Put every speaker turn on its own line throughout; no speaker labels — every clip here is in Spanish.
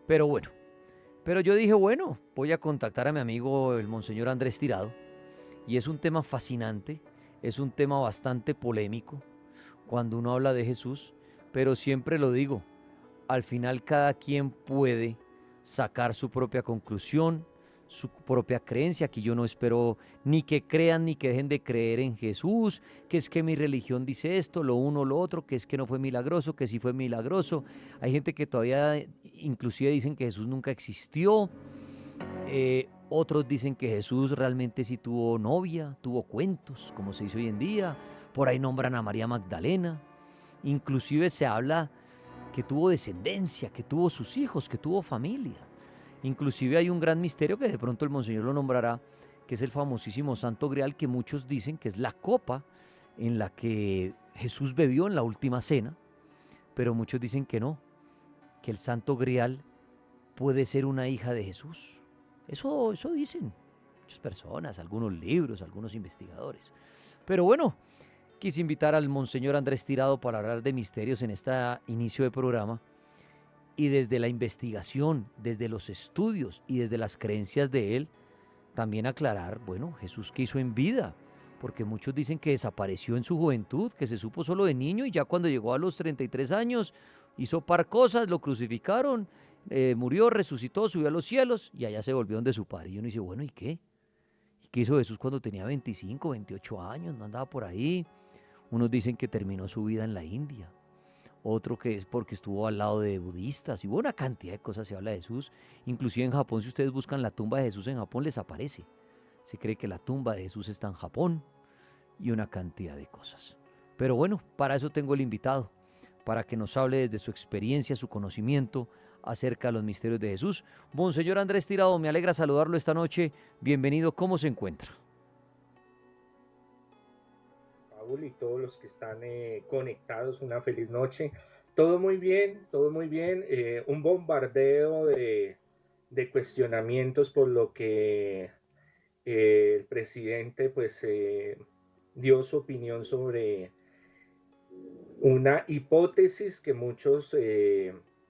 Pero bueno, pero yo dije, bueno, voy a contactar a mi amigo el Monseñor Andrés Tirado. Y es un tema fascinante, es un tema bastante polémico cuando uno habla de Jesús, pero siempre lo digo, al final cada quien puede sacar su propia conclusión, su propia creencia. Aquí yo no espero ni que crean ni que dejen de creer en Jesús, que es que mi religión dice esto, lo uno, lo otro, que es que no fue milagroso, que sí fue milagroso. Hay gente que todavía inclusive dicen que Jesús nunca existió. Otros dicen que Jesús realmente sí tuvo novia, tuvo cuentos, como se dice hoy en día. Por ahí nombran a María Magdalena. Inclusive se habla que tuvo descendencia, que tuvo sus hijos, que tuvo familia. Inclusive hay un gran misterio que de pronto el Monseñor lo nombrará, que es el famosísimo Santo Grial, que muchos dicen que es la copa en la que Jesús bebió en la última cena, pero muchos dicen que no, que el Santo Grial puede ser una hija de Jesús. Eso dicen muchas personas, algunos libros, algunos investigadores. Pero bueno, quise invitar al Monseñor Andrés Tirado para hablar de misterios en este inicio de programa y desde la investigación, desde los estudios y desde las creencias de él, también aclarar, bueno, Jesús qué hizo en vida, porque muchos dicen que desapareció en su juventud, que se supo solo de niño y ya cuando llegó a los 33 años hizo par cosas, lo crucificaron, murió, resucitó, subió a los cielos y allá se volvió donde su padre. Y uno dice, bueno, ¿y qué? ¿Y qué hizo Jesús cuando tenía 25, 28 años? No andaba por ahí. Unos dicen que terminó su vida en la India, otro que es porque estuvo al lado de budistas, y hubo una cantidad de cosas se habla de Jesús. Inclusive en Japón, si ustedes buscan la tumba de Jesús en Japón, les aparece. Se cree que la tumba de Jesús está en Japón y una cantidad de cosas. Pero bueno, para eso tengo el invitado, para que nos hable desde su experiencia, su conocimiento acerca de los misterios de Jesús. Monseñor Andrés Tirado, me alegra saludarlo esta noche. Bienvenido, ¿cómo se encuentra?
Paul y todos los que están conectados, una feliz noche. Todo muy bien, todo muy bien. Un bombardeo de cuestionamientos por lo que el presidente pues dio su opinión sobre una hipótesis que muchos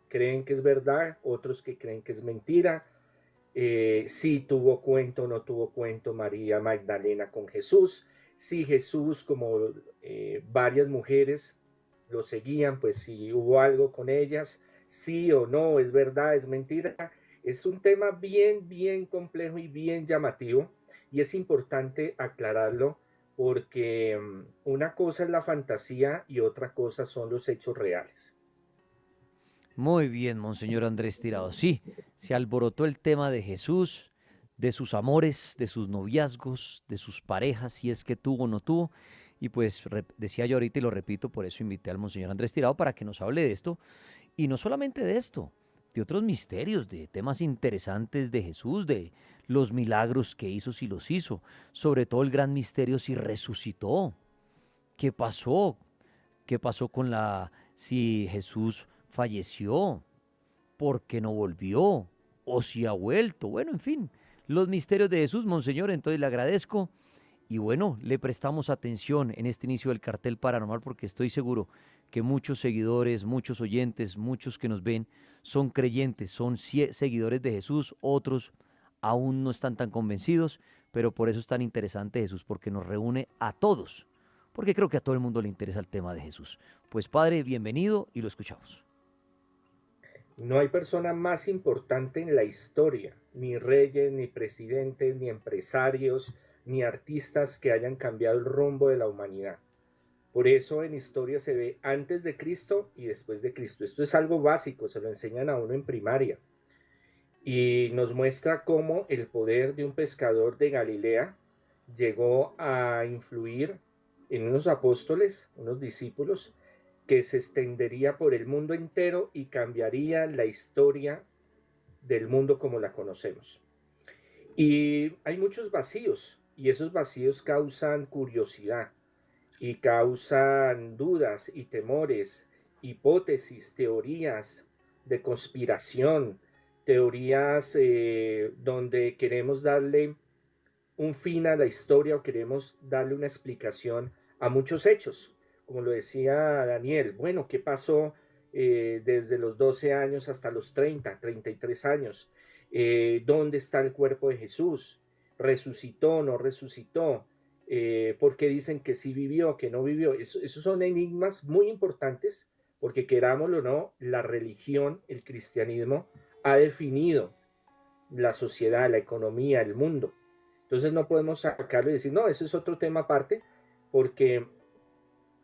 creen que es verdad, otros que creen que es mentira. Si tuvo cuento o no tuvo cuento María Magdalena con Jesús, si Jesús, como varias mujeres lo seguían, pues si hubo algo con ellas, sí o no, es verdad, es mentira. Es un tema bien, bien complejo y bien llamativo y es importante aclararlo porque una cosa es la fantasía y otra cosa son los hechos reales.
Muy bien, Monseñor Andrés Tirado. Sí, se alborotó el tema de Jesús, de sus amores, de sus noviazgos, de sus parejas, si es que tuvo o no tuvo. Y pues decía yo ahorita y lo repito, por eso invité al Monseñor Andrés Tirado para que nos hable de esto. Y no solamente de esto, de otros misterios, de temas interesantes de Jesús, de los milagros que hizo si los hizo. Sobre todo el gran misterio si resucitó. ¿Qué pasó? ¿Qué pasó con si Jesús falleció? ¿Por qué no volvió? ¿O si ha vuelto? Bueno, en fin, los misterios de Jesús, Monseñor, entonces le agradezco. Y bueno, le prestamos atención en este inicio del cartel paranormal porque estoy seguro que muchos seguidores, muchos oyentes, muchos que nos ven son creyentes, son seguidores de Jesús, otros aún no están tan convencidos, pero por eso es tan interesante Jesús, porque nos reúne a todos, porque creo que a todo el mundo le interesa el tema de Jesús. Pues Padre, bienvenido y lo escuchamos.
No hay persona más importante en la historia, ni reyes, ni presidentes, ni empresarios, ni artistas que hayan cambiado el rumbo de la humanidad. Por eso en historia se ve antes de Cristo y después de Cristo. Esto es algo básico, se lo enseñan a uno en primaria. Y nos muestra cómo el poder de un pescador de Galilea llegó a influir en unos apóstoles, unos discípulos, que se extendería por el mundo entero y cambiaría la historia del mundo como la conocemos. Y hay muchos vacíos y esos vacíos causan curiosidad y causan dudas y temores, hipótesis, teorías de conspiración, teorías donde queremos darle un fin a la historia o queremos darle una explicación a muchos hechos. Como lo decía Daniel, bueno, ¿qué pasó desde los 12 años hasta los 33 años. ¿Dónde está el cuerpo de Jesús? ¿Resucitó, no resucitó? ¿Por qué dicen que sí vivió, que no vivió? Esos son enigmas muy importantes porque querámoslo o no, la religión, el cristianismo, ha definido la sociedad, la economía, el mundo. Entonces no podemos sacarlo y decir, no, eso es otro tema aparte, porque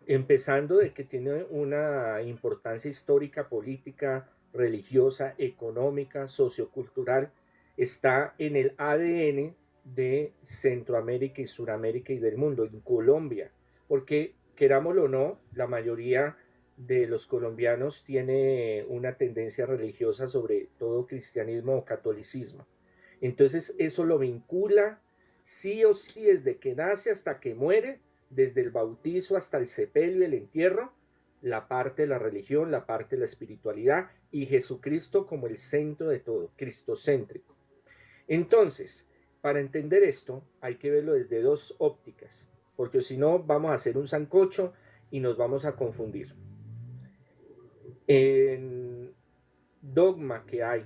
empezando de que tiene una importancia histórica, política, religiosa, económica, sociocultural, está en el ADN de Centroamérica y Suramérica y del mundo, en Colombia, porque querámoslo o no, la mayoría de los colombianos tiene una tendencia religiosa, sobre todo cristianismo o catolicismo. Entonces eso lo vincula sí o sí desde que nace hasta que muere, desde el bautizo hasta el sepelio y el entierro, la parte de la religión, la parte de la espiritualidad y Jesucristo como el centro de todo, cristocéntrico. Entonces, para entender esto hay que verlo desde dos ópticas, porque si no vamos a hacer un sancocho y nos vamos a confundir. En dogma que hay,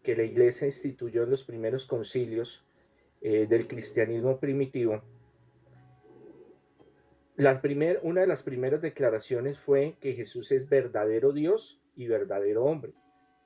que la iglesia instituyó en los primeros concilios del cristianismo primitivo, una de las primeras declaraciones fue que Jesús es verdadero Dios y verdadero hombre.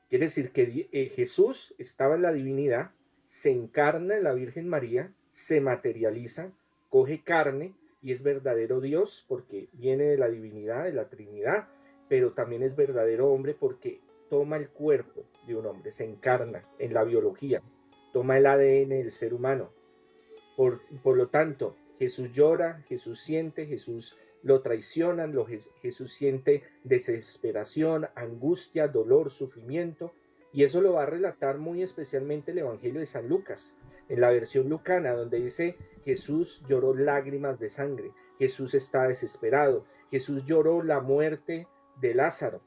Quiere decir que Jesús estaba en la divinidad, se encarna en la Virgen María, se materializa, coge carne y es verdadero Dios porque viene de la divinidad, de la Trinidad, pero también es verdadero hombre porque toma el cuerpo de un hombre, se encarna en la biología, toma el ADN del ser humano. Por lo tanto, Jesús llora, Jesús siente, Jesús lo traicionan, Jesús siente desesperación, angustia, dolor, sufrimiento, y eso lo va a relatar muy especialmente el Evangelio de San Lucas, en la versión lucana, donde dice: Jesús lloró lágrimas de sangre, Jesús está desesperado, Jesús lloró la muerte de Lázaro,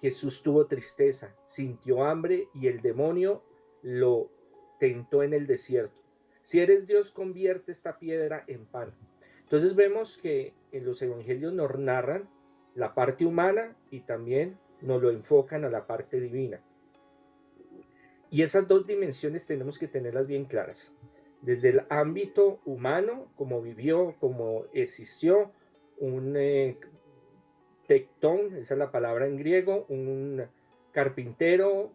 Jesús tuvo tristeza, sintió hambre y el demonio lo tentó en el desierto. Si eres Dios, convierte esta piedra en pan. Entonces vemos que en los evangelios nos narran la parte humana y también nos lo enfocan a la parte divina. Y esas dos dimensiones tenemos que tenerlas bien claras. Desde el ámbito humano, como vivió, como existió, un tectón, esa es la palabra en griego, un carpintero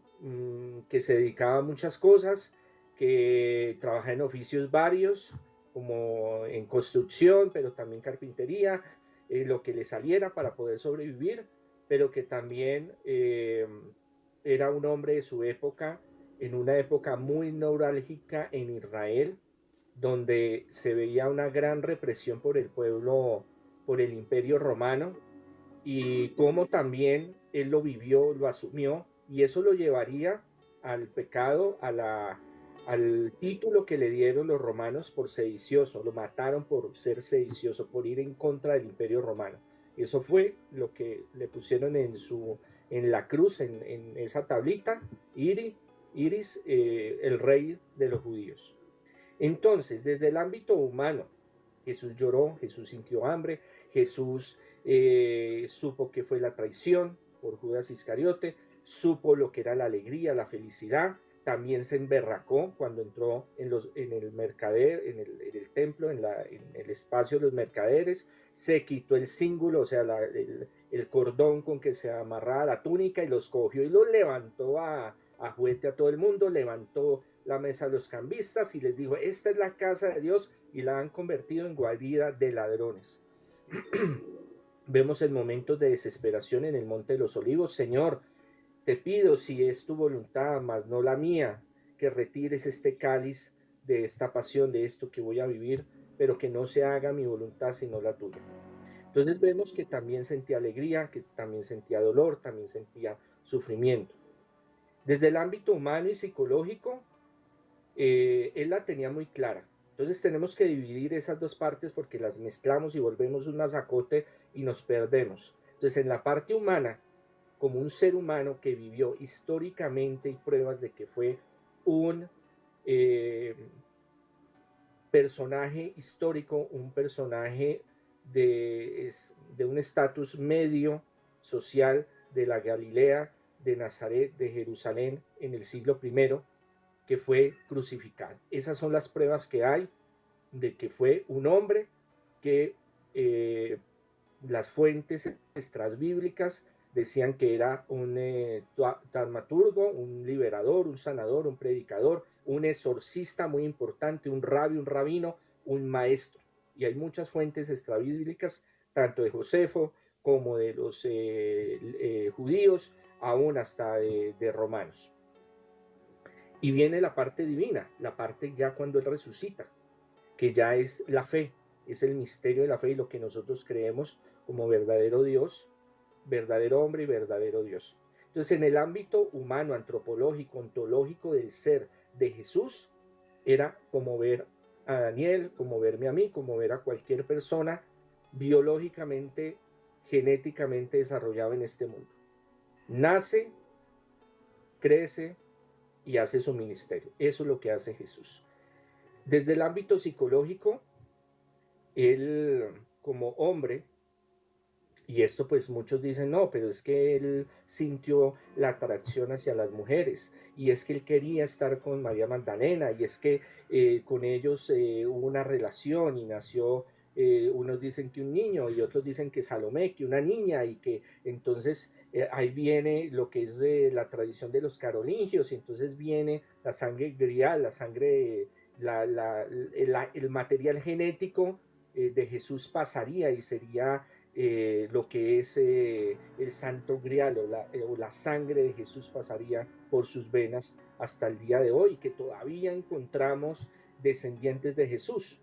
que se dedicaba a muchas cosas, que trabaja en oficios varios, como en construcción, pero también carpintería, lo que le saliera para poder sobrevivir, pero que también era un hombre de su época, en una época muy neurálgica en Israel, donde se veía una gran represión por el pueblo, por el imperio romano, y cómo también él lo vivió, lo asumió, y eso lo llevaría al pecado, al título que le dieron los romanos por sedicioso. Lo mataron por ser sedicioso, por ir en contra del imperio romano. Eso fue lo que le pusieron en la cruz, en esa tablita: Iris, el rey de los judíos. Entonces, desde el ámbito humano, Jesús lloró, Jesús sintió hambre, Jesús supo que fue la traición por Judas Iscariote, supo lo que era la alegría, la felicidad, también se emberracó cuando entró en el mercader, en el templo, en el espacio de los mercaderes, se quitó el cíngulo, o sea, el cordón con que se amarraba la túnica, y los cogió y los levantó a juguete a todo el mundo, levantó la mesa a los cambistas y les dijo: esta es la casa de Dios, y la han convertido en guarida de ladrones. Vemos el momento de desesperación en el Monte de los Olivos: Señor, te pido, si es tu voluntad, mas no la mía, que retires este cáliz de esta pasión, de esto que voy a vivir, pero que no se haga mi voluntad sino la tuya. Entonces vemos que también sentía alegría, que también sentía dolor, también sentía sufrimiento. Desde el ámbito humano y psicológico, él la tenía muy clara. Entonces tenemos que dividir esas dos partes, porque las mezclamos y volvemos un masacote y nos perdemos. Entonces, en la parte humana, como un ser humano que vivió históricamente, y pruebas de que fue un personaje histórico, un personaje de un estatus medio social, de la Galilea, de Nazaret, de Jerusalén en el siglo I, que fue crucificado. Esas son las pruebas que hay de que fue un hombre que las fuentes extrabíblicas decían que era un dramaturgo, un liberador, un sanador, un predicador, un exorcista muy importante, un rabí, un rabino, un maestro. Y hay muchas fuentes extrabíblicas, tanto de Josefo como de los judíos, aún hasta de romanos. Y viene la parte divina, la parte ya cuando él resucita, que ya es la fe, es el misterio de la fe y lo que nosotros creemos como verdadero Dios, verdadero hombre y verdadero Dios. Entonces, en el ámbito humano, antropológico, ontológico del ser de Jesús, era como ver a Daniel, como verme a mí, como ver a cualquier persona biológicamente, genéticamente desarrollada en este mundo. Nace, crece y hace su ministerio. Eso es lo que hace Jesús. Desde el ámbito psicológico, él como hombre, y esto pues muchos dicen, no, pero es que él sintió la atracción hacia las mujeres, y es que él quería estar con María Magdalena, y es que con ellos hubo una relación y nació, unos dicen que un niño, y otros dicen que Salomé, que una niña, y que entonces ahí viene lo que es la tradición de los carolingios, y entonces viene la sangre grial, la sangre, el material genético de Jesús pasaría y sería lo que es el santo grial o la sangre de Jesús pasaría por sus venas hasta el día de hoy, que todavía encontramos descendientes de Jesús.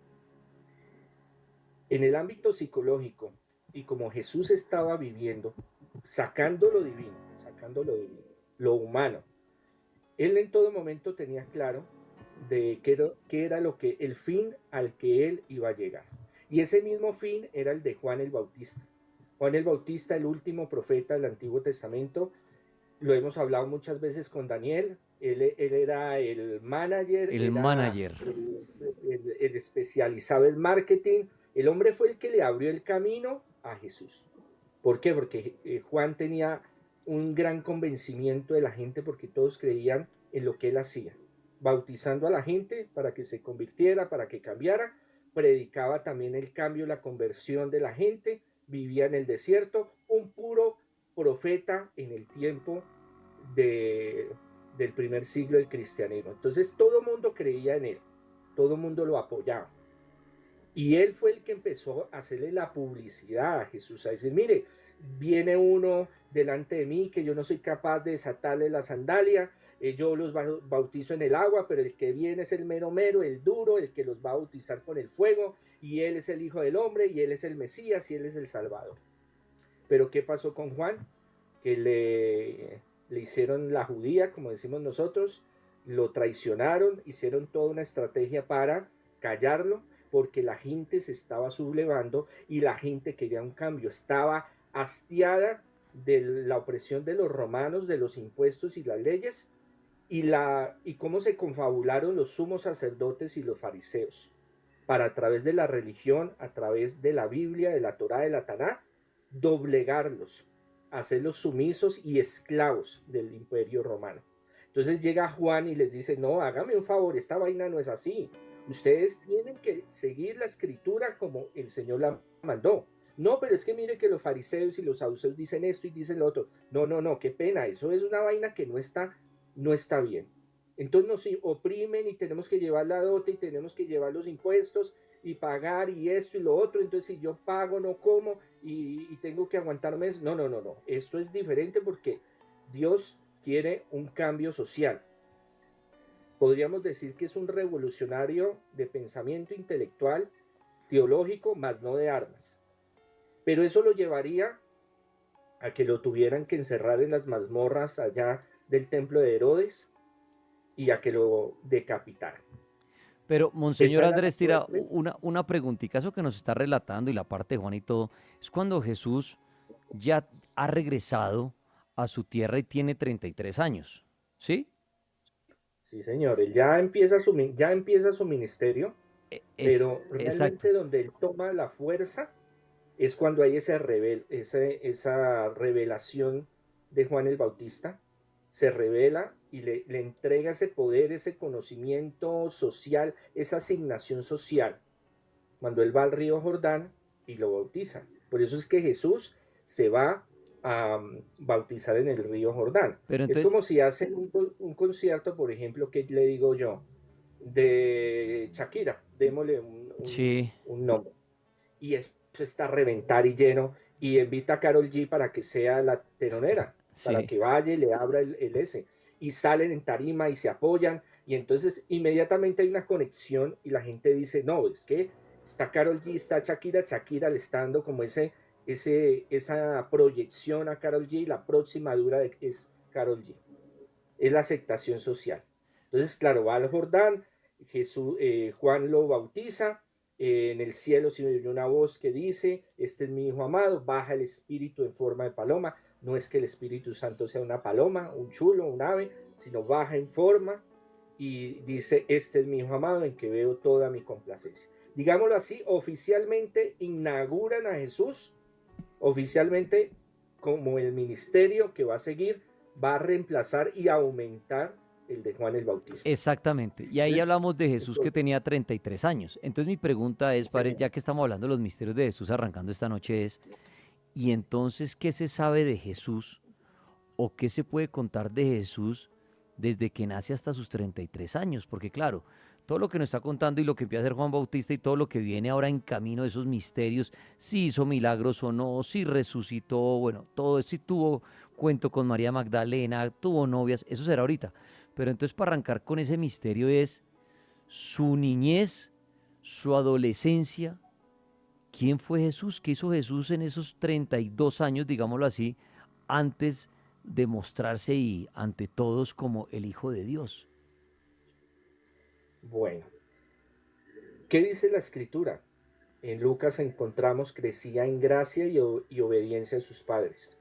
En el ámbito psicológico, y como Jesús estaba viviendo, sacando lo divino, lo humano, él en todo momento tenía claro de qué era lo que el fin al que él iba a llegar. Y ese mismo fin era el de Juan el Bautista. Juan el Bautista, el último profeta del Antiguo Testamento, lo hemos hablado muchas veces con Daniel, él era el manager,
El manager.
el especializado en marketing, el hombre fue el que le abrió el camino a Jesús. ¿Por qué? Porque Juan tenía un gran convencimiento de la gente porque todos creían en lo que él hacía, bautizando a la gente para que se convirtiera, para que cambiara, predicaba también el cambio, la conversión de la gente, vivía en el desierto, un puro profeta en el tiempo del primer siglo del cristianismo. Entonces todo el mundo creía en él, todo el mundo lo apoyaba. Y él fue el que empezó a hacerle la publicidad a Jesús, a decir, mire, viene uno delante de mí que yo no soy capaz de desatarle la sandalia, yo los bautizo en el agua, pero el que viene es el mero mero, el duro, el que los va a bautizar con el fuego, y él es el Hijo del Hombre, y él es el Mesías, y él es el Salvador. Pero ¿qué pasó con Juan? Que le hicieron la judía, como decimos nosotros, lo traicionaron, hicieron toda una estrategia para callarlo, porque la gente se estaba sublevando y la gente quería un cambio, estaba hastiada de la opresión de los romanos, de los impuestos y las leyes, y cómo se confabularon los sumos sacerdotes y los fariseos para, a través de la religión, a través de la Biblia, de la Torá, de la Taná, doblegarlos, hacerlos sumisos y esclavos del imperio romano. Entonces llega Juan y les dice, no, hágame un favor, esta vaina no es así. Ustedes tienen que seguir la escritura como el Señor la mandó. No, pero es que mire que los fariseos y los saduceos dicen esto y dicen lo otro. No, no, no, qué pena, eso es una vaina que no está bien. Entonces nos oprimen y tenemos que llevar la dote y tenemos que llevar los impuestos y pagar y esto y lo otro. Entonces si yo pago no como y tengo que aguantarme eso. No, no, no, no. Esto es diferente porque Dios quiere un cambio social. Podríamos decir que es un revolucionario de pensamiento intelectual, teológico, más no de armas. Pero eso lo llevaría a que lo tuvieran que encerrar en las mazmorras allá del templo de Herodes y a que lo decapitaran.
Pero, Monseñor
Esa era la
Andrés Tira,
suerte.
una preguntita, eso que nos está relatando y la parte de Juan y todo, es cuando Jesús ya ha regresado a su tierra y tiene 33 años, ¿sí?
Sí, señor, él ya empieza su ministerio, pero
Exacto.
realmente donde él toma la fuerza es cuando hay esa revelación de Juan el Bautista, se revela y le entrega ese poder, ese conocimiento social, esa asignación social, cuando él va al río Jordán y lo bautiza. Por eso es que Jesús se va a bautizar en el río Jordán.
Pero
Es
entonces,
como si hacen un concierto, por ejemplo, que le digo yo, de Shakira, démosle
sí,
un nombre. Y eso está a reventar y lleno, y invita a Karol G para que sea la teronera, para
sí.
que vaya y le abra el ese. Y salen en tarima y se apoyan, y entonces inmediatamente hay una conexión y la gente dice, no, es que está Karol G, está Shakira, Shakira le está dando como esa proyección a Karol G, la próxima dura es Karol G, es la aceptación social. Entonces, claro, va al Jordán, Juan lo bautiza, en el cielo se oye una voz que dice, este es mi hijo amado, baja el espíritu en forma de paloma, no es que el Espíritu Santo sea una paloma, un chulo, un ave, sino baja en forma y dice, este es mi hijo amado en que veo toda mi complacencia. Digámoslo así, oficialmente inauguran a Jesús, oficialmente como el ministerio que va a seguir va a reemplazar y aumentar el de Juan el Bautista.
Exactamente. Y ahí hablamos de Jesús que
Entonces,
tenía 33 años. Entonces mi pregunta
sí,
es, padre,
señor.
ya que estamos hablando de los misterios de Jesús arrancando esta noche es, ¿y entonces qué se sabe de Jesús o qué se puede contar de Jesús desde que nace hasta sus 33 años? Porque claro, todo lo que nos está contando y lo que empieza a hacer Juan Bautista y todo lo que viene ahora en camino de esos misterios, si hizo milagros o no, si resucitó, bueno, todo eso, si tuvo cuento con María Magdalena, tuvo novias, eso será ahorita. Pero entonces para arrancar con ese misterio es su niñez, su adolescencia, quién fue Jesús, qué hizo Jesús en esos 32 años, digámoslo así, antes de mostrarse y ante todos como el Hijo de Dios.
Bueno, ¿qué dice la Escritura? En Lucas encontramos crecía en gracia y obediencia a sus padres.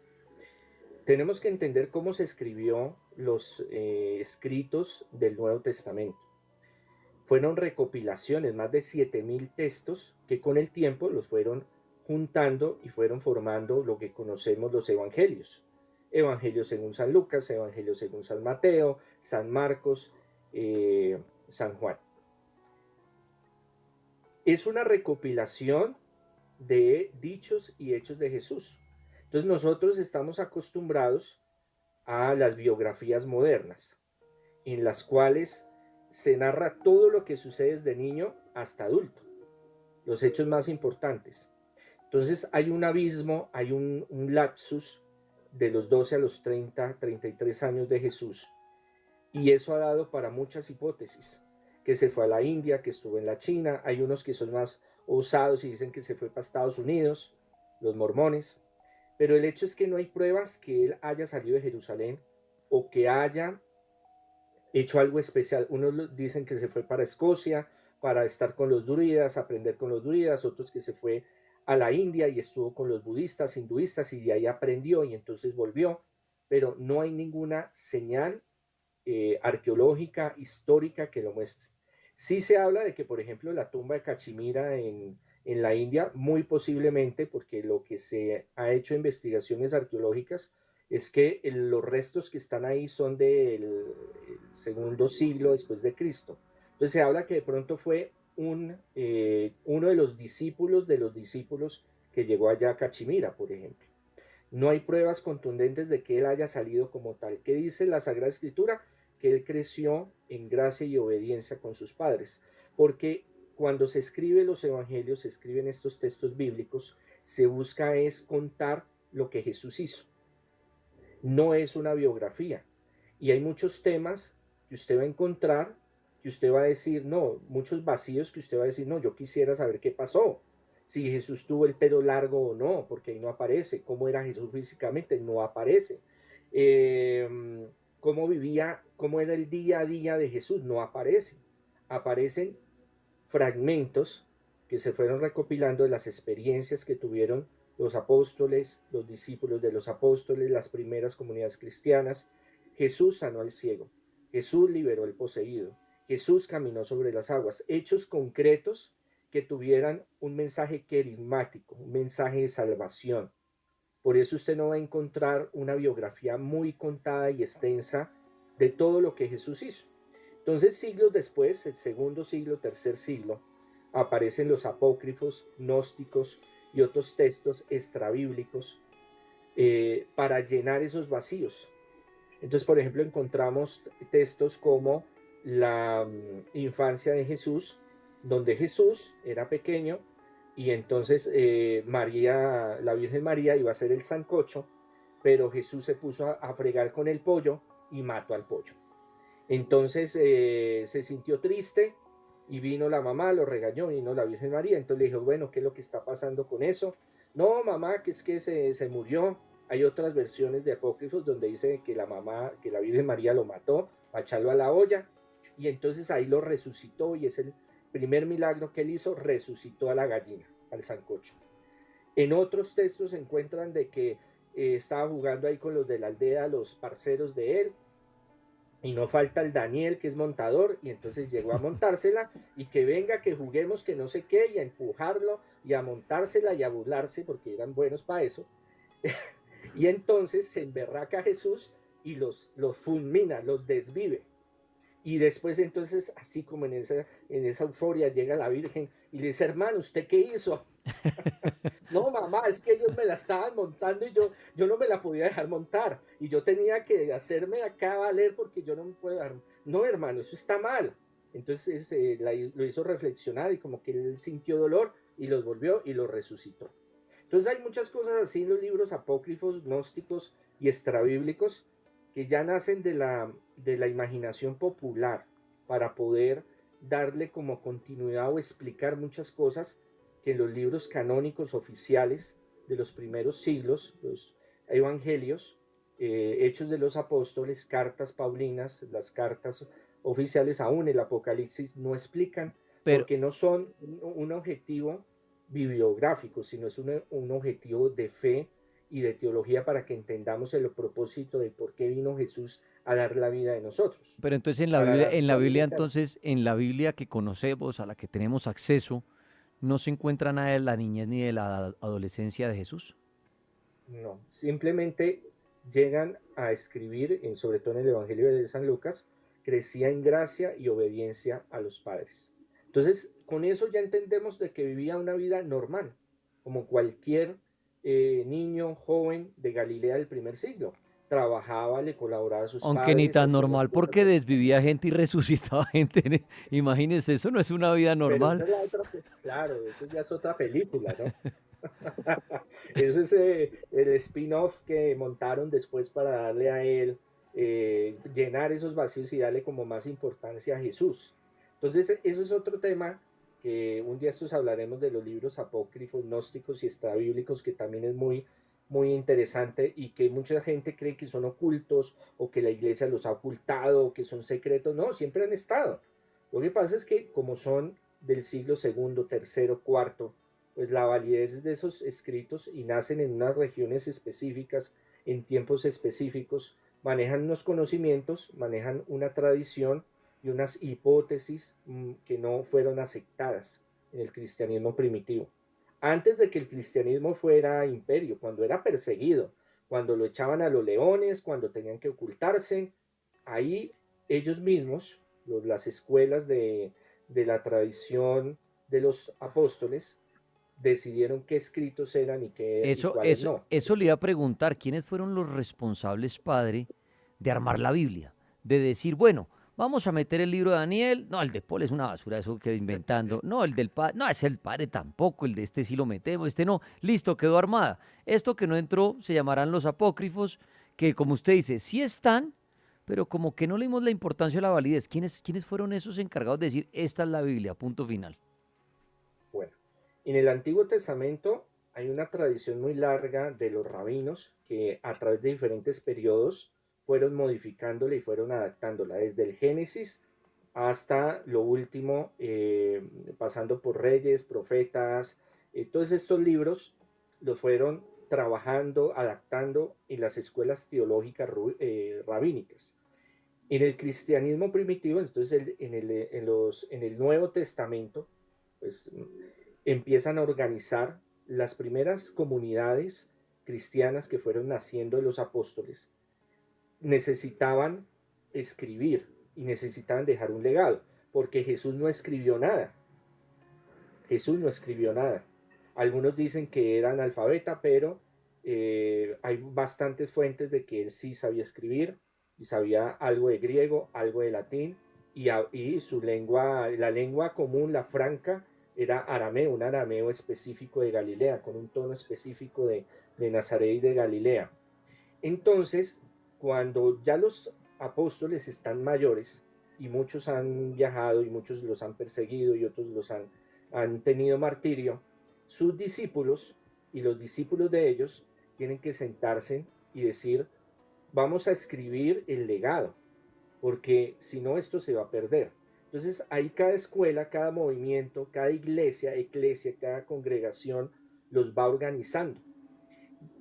Tenemos que entender cómo se escribió los escritos del Nuevo Testamento. Fueron recopilaciones, más de 7.000 textos que con el tiempo los fueron juntando y fueron formando lo que conocemos los evangelios. Evangelio según San Lucas, Evangelio según San Mateo, San Marcos, San Juan. Es una recopilación de dichos y hechos de Jesús. Entonces nosotros estamos acostumbrados a las biografías modernas, en las cuales se narra todo lo que sucede desde niño hasta adulto, los hechos más importantes. Entonces hay un abismo, hay un lapsus de los 12 a los 33 años de Jesús, y eso ha dado para muchas hipótesis, que se fue a la India, que estuvo en la China, hay unos que son más osados y dicen que se fue para Estados Unidos, los mormones, pero el hecho es que no hay pruebas que él haya salido de Jerusalén o que haya hecho algo especial. Unos dicen que se fue para Escocia, para estar con los druidas, aprender con los druidas, otros que se fue a la India y estuvo con los budistas, hinduistas y de ahí aprendió y entonces volvió, pero no hay ninguna señal arqueológica, histórica que lo muestre. Sí se habla de que, por ejemplo, la tumba de Cachemira en la India, muy posiblemente, porque lo que se ha hecho investigaciones arqueológicas es que los restos que están ahí son del segundo siglo después de Cristo. Entonces se habla que de pronto fue uno de los discípulos que llegó allá a Cachemira, por ejemplo. No hay pruebas contundentes de que él haya salido como tal. ¿Qué dice la Sagrada Escritura? Que él creció en gracia y obediencia con sus padres. Porque cuando se escriben los evangelios, se escriben estos textos bíblicos, se busca es contar lo que Jesús hizo. No es una biografía. Y hay muchos temas que usted va a encontrar, que usted va a decir, no, muchos vacíos que usted va a decir, no, yo quisiera saber qué pasó, si Jesús tuvo el pelo largo o no, porque ahí no aparece, cómo era Jesús físicamente, no aparece, cómo vivía, cómo era el día a día de Jesús, no aparece, aparecen fragmentos que se fueron recopilando de las experiencias que tuvieron los apóstoles, los discípulos de los apóstoles, las primeras comunidades cristianas. Jesús sanó al ciego, Jesús liberó al poseído, Jesús caminó sobre las aguas, hechos concretos que tuvieran un mensaje querigmático, un mensaje de salvación. Por eso usted no va a encontrar una biografía muy contada y extensa de todo lo que Jesús hizo. Entonces, siglos después, el segundo siglo, tercer siglo, aparecen los apócrifos, gnósticos y otros textos extrabíblicos para llenar esos vacíos. Entonces, por ejemplo, encontramos textos como la infancia de Jesús, donde Jesús era pequeño y entonces María, la Virgen María iba a hacer el sancocho, pero Jesús se puso a fregar con el pollo y mató al pollo. Entonces se sintió triste y vino la mamá, lo regañó, vino la Virgen María, entonces le dijo, bueno, ¿qué es lo que está pasando con eso? No, mamá, que es que se murió. Hay otras versiones de apócrifos donde dice que la mamá, que la Virgen María lo mató para echarlo a la olla, y entonces ahí lo resucitó, y es el primer milagro que él hizo, resucitó a la gallina, al sancocho. En otros textos se encuentran de que estaba jugando ahí con los de la aldea, los parceros de él, y no falta el Daniel, que es montador, y entonces llegó a montársela, y que venga, que juguemos, que no sé qué, y a empujarlo, y a montársela, y a burlarse, porque eran buenos para eso. Y entonces se emberraca Jesús y los fulmina, los desvive. Y después entonces, así como en esa euforia, llega la Virgen y le dice, hermano, ¿usted qué hizo? No, mamá, es que ellos me la estaban montando y yo no me la podía dejar montar. Y yo tenía que hacerme acá valer porque yo no me puedo dar. No, hermano, eso está mal. Entonces lo hizo reflexionar y como que él sintió dolor y los volvió y los resucitó. Entonces hay muchas cosas así en los libros apócrifos, gnósticos y extrabíblicos que ya nacen de la imaginación popular para poder darle como continuidad o explicar muchas cosas que en los libros canónicos oficiales de los primeros siglos, los evangelios, hechos de los apóstoles, cartas paulinas, las cartas oficiales, aún el Apocalipsis, no explican,
Pero,
porque no son un objetivo bibliográfico, sino es un objetivo de fe y de teología para que entendamos el propósito de por qué vino Jesús a dar la vida de nosotros,
pero entonces
para
En
darnos
la
la vida
Biblia,
eterna.
entonces, en la Biblia que conocemos, a la que tenemos acceso, no se encuentra nada de la niñez ni de la adolescencia de Jesús.
No, simplemente llegan a escribir, sobre todo en el Evangelio de San Lucas, crecía en gracia y obediencia a los padres. Entonces, con eso ya entendemos de que vivía una vida normal, como cualquier niño joven de Galilea del primer siglo. Trabajaba, le colaboraba a sus
Aunque ni
padres,
tan
hacía las
normal,
cosas
porque
de la casa.
desvivía gente y resucitaba gente. Imagínense, eso no es una vida
Pero
normal.
esa es la otra, claro, eso ya es otra película, ¿no? Eso es el spin-off que montaron después para darle a él, llenar esos vacíos y darle como más importancia a Jesús. Entonces, eso es otro tema que un día estos hablaremos de los libros apócrifos, gnósticos y extrabíblicos, que también es muy, muy interesante y que mucha gente cree que son ocultos o que la iglesia los ha ocultado o que son secretos. No, siempre han estado. Lo que pasa es que como son del siglo segundo, tercero, cuarto, pues la validez de esos escritos y nacen en unas regiones específicas, en tiempos específicos, manejan unos conocimientos, manejan una tradición y unas hipótesis que no fueron aceptadas en el cristianismo primitivo. Antes de que el cristianismo fuera imperio, cuando era perseguido, cuando lo echaban a los leones, cuando tenían que ocultarse, ahí ellos mismos, las escuelas de la tradición de los apóstoles, decidieron qué escritos eran y cuáles no.
Eso le iba a preguntar, ¿quiénes fueron los responsables, padre, de armar la Biblia? De decir, bueno, vamos a meter el libro de Daniel. No, el de Paul es una basura, eso que inventando. No, el del padre, no, es el padre tampoco, el de este sí lo metemos, este no. Listo, quedó armada. Esto que no entró se llamarán los apócrifos, que como usted dice, sí están, pero como que no le dimos la importancia a la validez. ¿Quiénes fueron esos encargados de decir, esta es la Biblia, punto final?
Bueno, en el Antiguo Testamento hay una tradición muy larga de los rabinos que a través de diferentes periodos fueron modificándola y fueron adaptándola, desde el Génesis hasta lo último, pasando por reyes, profetas, todos estos libros los fueron trabajando, adaptando en las escuelas teológicas rabínicas. En el cristianismo primitivo, entonces en el Nuevo Testamento, pues empiezan a organizar las primeras comunidades cristianas que fueron naciendo de los apóstoles necesitaban escribir y necesitaban dejar un legado, porque Jesús no escribió nada. Jesús no escribió nada. Algunos dicen que era analfabeta, pero hay bastantes fuentes de que él sí sabía escribir y sabía algo de griego, algo de latín, y su lengua, la lengua común, la franca, era arameo, un arameo específico de Galilea, con un tono específico de Nazaret y de Galilea. Entonces, cuando ya los apóstoles están mayores, y muchos han viajado y muchos los han perseguido y otros han tenido martirio, sus discípulos y los discípulos de ellos tienen que sentarse y decir, vamos a escribir el legado, porque si no esto se va a perder. Entonces ahí cada escuela, cada movimiento, cada iglesia, cada congregación los va organizando.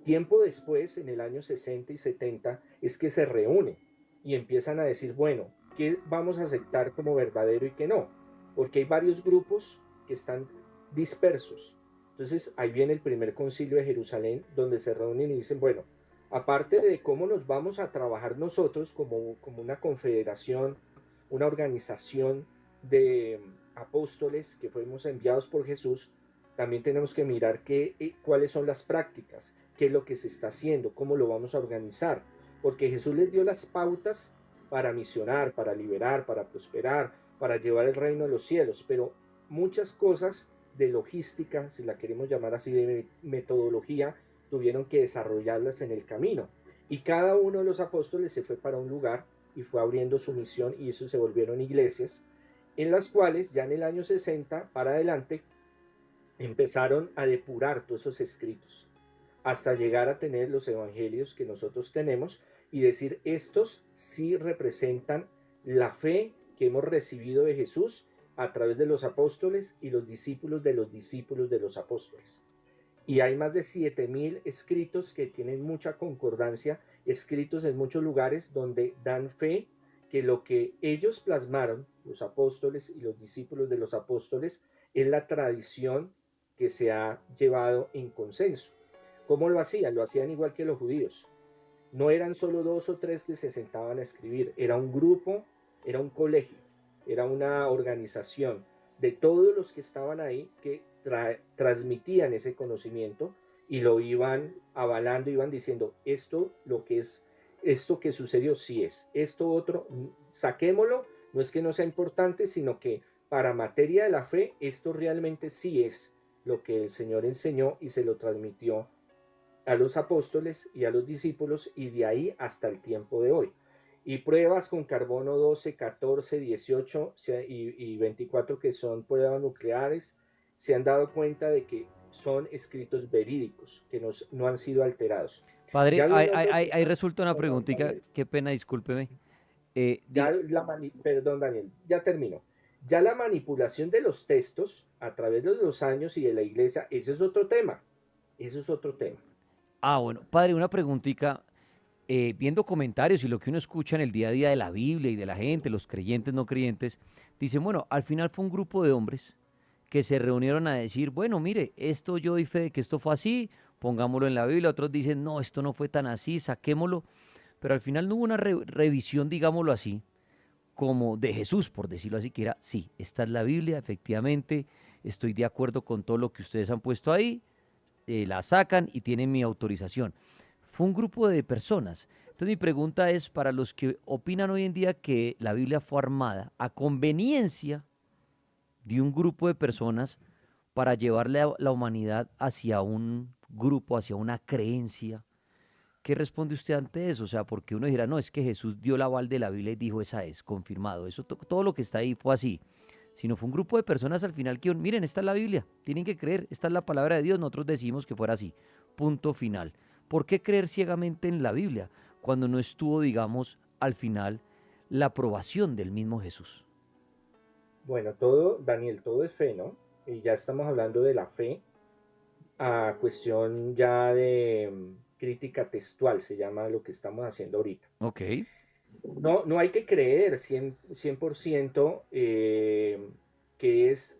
Tiempo después, en el año 60 y 70, es que se reúnen y empiezan a decir, bueno, ¿qué vamos a aceptar como verdadero y qué no? Porque hay varios grupos que están dispersos. Entonces ahí viene el primer concilio de Jerusalén, donde se reúnen y dicen, bueno, aparte de cómo nos vamos a trabajar nosotros como una confederación, una organización de apóstoles que fuimos enviados por Jesús, también tenemos que mirar cuáles son las prácticas, qué es lo que se está haciendo, cómo lo vamos a organizar, porque Jesús les dio las pautas para misionar, para liberar, para prosperar, para llevar el reino de los cielos, pero muchas cosas de logística, si la queremos llamar así, de metodología, tuvieron que desarrollarlas en el camino. Y cada uno de los apóstoles se fue para un lugar y fue abriendo su misión, y eso se volvieron iglesias, en las cuales ya en el año 60 para adelante empezaron a depurar todos esos escritos hasta llegar a tener los evangelios que nosotros tenemos y decir, estos sí representan la fe que hemos recibido de Jesús a través de los apóstoles y los discípulos de los discípulos de los apóstoles. Y hay más de 7,000 escritos que tienen mucha concordancia, escritos en muchos lugares donde dan fe que lo que ellos plasmaron, los apóstoles y los discípulos de los apóstoles, es la tradición que se ha llevado en consenso. ¿Cómo lo hacían? Lo hacían igual que los judíos. No eran solo 2 o 3 que se sentaban a escribir, era un grupo, era un colegio, era una organización de todos los que estaban ahí que transmitían ese conocimiento y lo iban avalando, iban diciendo, esto lo que es, esto que sucedió sí es, esto otro, saquémoslo, no es que no sea importante, sino que para materia de la fe, esto realmente sí es lo que el Señor enseñó y se lo transmitió a los apóstoles y a los discípulos, y de ahí hasta el tiempo de hoy. Y pruebas con carbono 12, 14, 18 y 24, que son pruebas nucleares, se han dado cuenta de que son escritos verídicos, que no han sido alterados.
Padre,
Ya viene otro
ahí
tema.
resulta una
Perdón,
preguntita,
Daniel.
qué pena, discúlpeme.
Ya perdón, Daniel, ya termino. Ya la manipulación de los textos a través de los años y de la iglesia, ese es otro tema. Eso es otro tema.
Bueno, padre, una preguntita. Viendo comentarios y lo que uno escucha en el día a día de la Biblia y de la gente, los creyentes, no creyentes, dicen, bueno, al final fue un grupo de hombres que se reunieron a decir, bueno, mire, esto yo doy fe de que esto fue así, pongámoslo en la Biblia. Otros dicen, no, esto no fue tan así, saquémoslo. Pero al final no hubo una revisión, digámoslo así, como de Jesús, por decirlo así, que era, sí, esta es la Biblia, efectivamente, estoy de acuerdo con todo lo que ustedes han puesto ahí, la sacan y tienen mi autorización. Fue un grupo de personas. Entonces mi pregunta es para los que opinan hoy en día que la Biblia fue armada a conveniencia de un grupo de personas para llevarle a la humanidad hacia un grupo, hacia una creencia. ¿Qué responde usted ante eso? O sea, porque uno dirá, no, es que Jesús dio la aval de la Biblia y dijo, esa es, confirmado. Eso, todo lo que está ahí fue así. Sino fue un grupo de personas al final que, miren, esta es la Biblia, tienen que creer, esta es la palabra de Dios, nosotros decimos que fuera así. Punto final. ¿Por qué creer ciegamente en la Biblia cuando no estuvo, digamos, al final la aprobación del mismo Jesús?
Bueno, Daniel, todo es fe, ¿no? Y ya estamos hablando de la fe a cuestión ya de crítica textual, se llama lo que estamos haciendo ahorita.
Ok.
No hay que creer 100% que es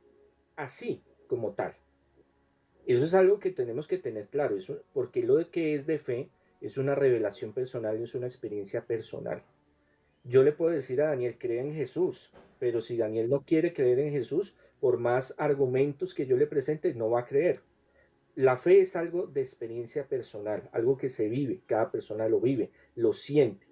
así como tal. Eso es algo que tenemos que tener claro, eso, porque lo de que es de fe es una revelación personal, es una experiencia personal. Yo le puedo decir a Daniel, cree en Jesús, pero si Daniel no quiere creer en Jesús, por más argumentos que yo le presente, no va a creer. La fe es algo de experiencia personal, algo que se vive, cada persona lo vive, lo siente.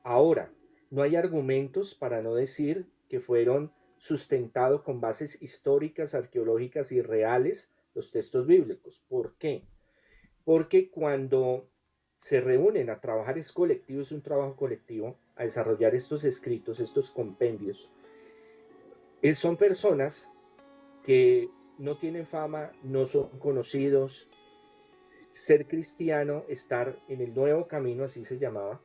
Ahora, no hay argumentos para no decir que fueron sustentados con bases históricas, arqueológicas y reales los textos bíblicos. ¿Por qué? Porque cuando se reúnen a trabajar es colectivo, es un trabajo colectivo, a desarrollar estos escritos, estos compendios, son personas que no tienen fama, no son conocidos. Ser cristiano, estar en el nuevo camino, así se llamaba,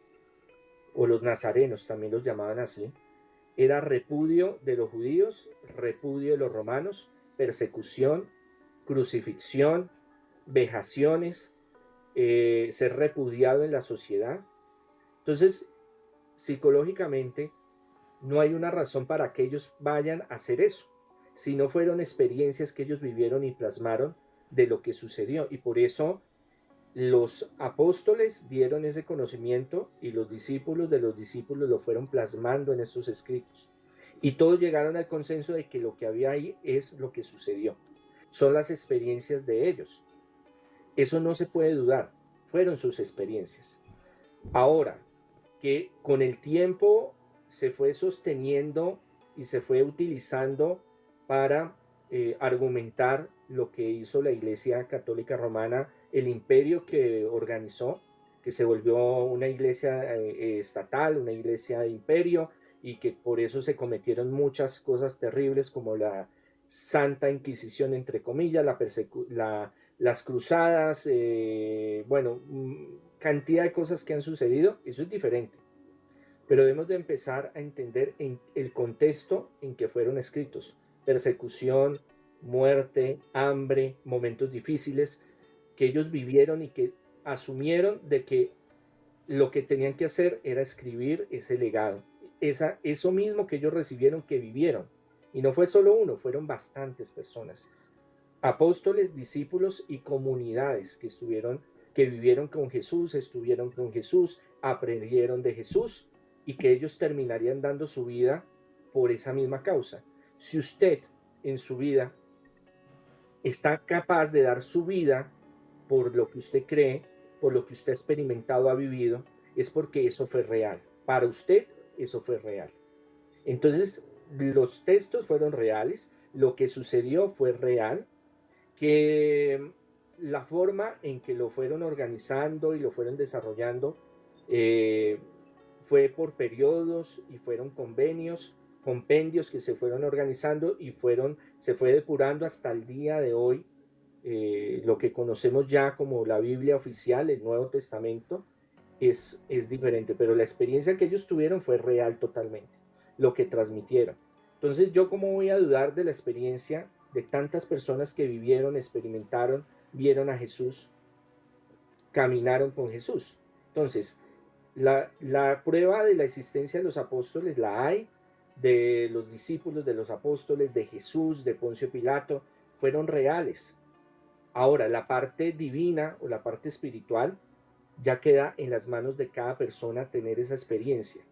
o los nazarenos también los llamaban así, era repudio de los judíos, repudio de los romanos, persecución, crucifixión, vejaciones, ser repudiado en la sociedad. Entonces, psicológicamente, no hay una razón para que ellos vayan a hacer eso, si no fueron experiencias que ellos vivieron y plasmaron de lo que sucedió. Y por eso los apóstoles dieron ese conocimiento y los discípulos de los discípulos lo fueron plasmando en estos escritos. Y todos llegaron al consenso de que lo que había ahí es lo que sucedió. Son las experiencias de ellos. Eso no se puede dudar. Fueron sus experiencias. Ahora, que con el tiempo se fue sosteniendo y se fue utilizando para argumentar lo que hizo la Iglesia Católica Romana, el imperio que organizó, que se volvió una iglesia estatal, una iglesia de imperio, y que por eso se cometieron muchas cosas terribles como la Santa Inquisición, entre comillas, las cruzadas, bueno, cantidad de cosas que han sucedido. Eso es diferente. Pero debemos de empezar a entender en el contexto en que fueron escritos. Persecución, muerte, hambre, momentos difíciles que ellos vivieron y que asumieron de que lo que tenían que hacer era escribir ese legado. Eso mismo que ellos recibieron, que vivieron. Y no fue solo uno, fueron bastantes personas. Apóstoles, discípulos y comunidades que vivieron con Jesús, estuvieron con Jesús, aprendieron de Jesús, y que ellos terminarían dando su vida por esa misma causa. Si usted en su vida está capaz de dar su vida por lo que usted cree, por lo que usted ha experimentado, ha vivido, es porque eso fue real. Para usted, eso fue real. Entonces, los textos fueron reales, lo que sucedió fue real, que la forma en que lo fueron organizando y lo fueron desarrollando fue por periodos y fueron compendios que se fueron organizando y se fue depurando hasta el día de hoy. Lo que conocemos ya como la Biblia oficial, el Nuevo Testamento, es diferente, pero la experiencia que ellos tuvieron fue real totalmente, lo que transmitieron. Entonces, ¿yo cómo voy a dudar de la experiencia de tantas personas que vivieron, experimentaron, vieron a Jesús, caminaron con Jesús? Entonces, la prueba de la existencia de los apóstoles la hay, de los discípulos de los apóstoles, de Jesús, de Poncio Pilato, fueron reales. Ahora, la parte divina o la parte espiritual ya queda en las manos de cada persona tener esa experiencia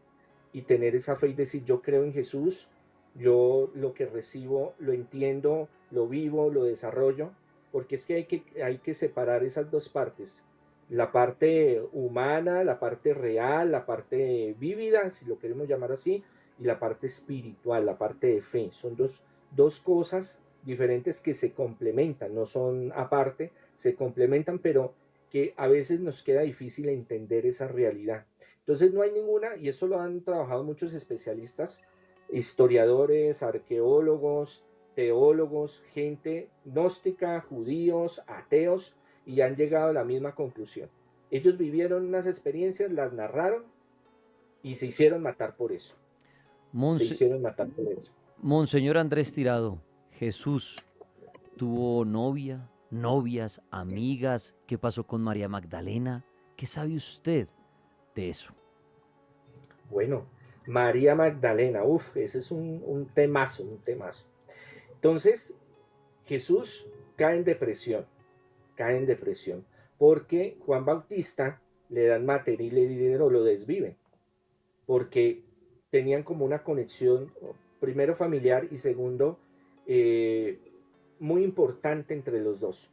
y tener esa fe y decir, yo creo en Jesús, yo lo que recibo lo entiendo, lo vivo, lo desarrollo, porque es que hay que separar esas dos partes, la parte humana, la parte real, la parte vívida, si lo queremos llamar así, y la parte espiritual, la parte de fe. Son dos cosas diferentes que se complementan, no son aparte, se complementan, pero que a veces nos queda difícil entender esa realidad. Entonces no hay ninguna, y esto lo han trabajado muchos especialistas, historiadores, arqueólogos, teólogos, gente gnóstica, judíos, ateos, y han llegado a la misma conclusión. Ellos vivieron unas experiencias, las narraron y se hicieron matar por eso. Se
Monse-
hicieron matar por eso.
Monseñor Andrés Tirado, Jesús tuvo novia, novias, amigas. ¿Qué pasó con María Magdalena? ¿Qué sabe usted de eso?
Bueno, María Magdalena, ese es un temazo, un temazo. Entonces, Jesús cae en depresión. cae en depresión, porque Juan Bautista le dan material y dinero, lo desviven, porque tenían como una conexión, primero familiar y segundo, eh, muy importante entre los dos.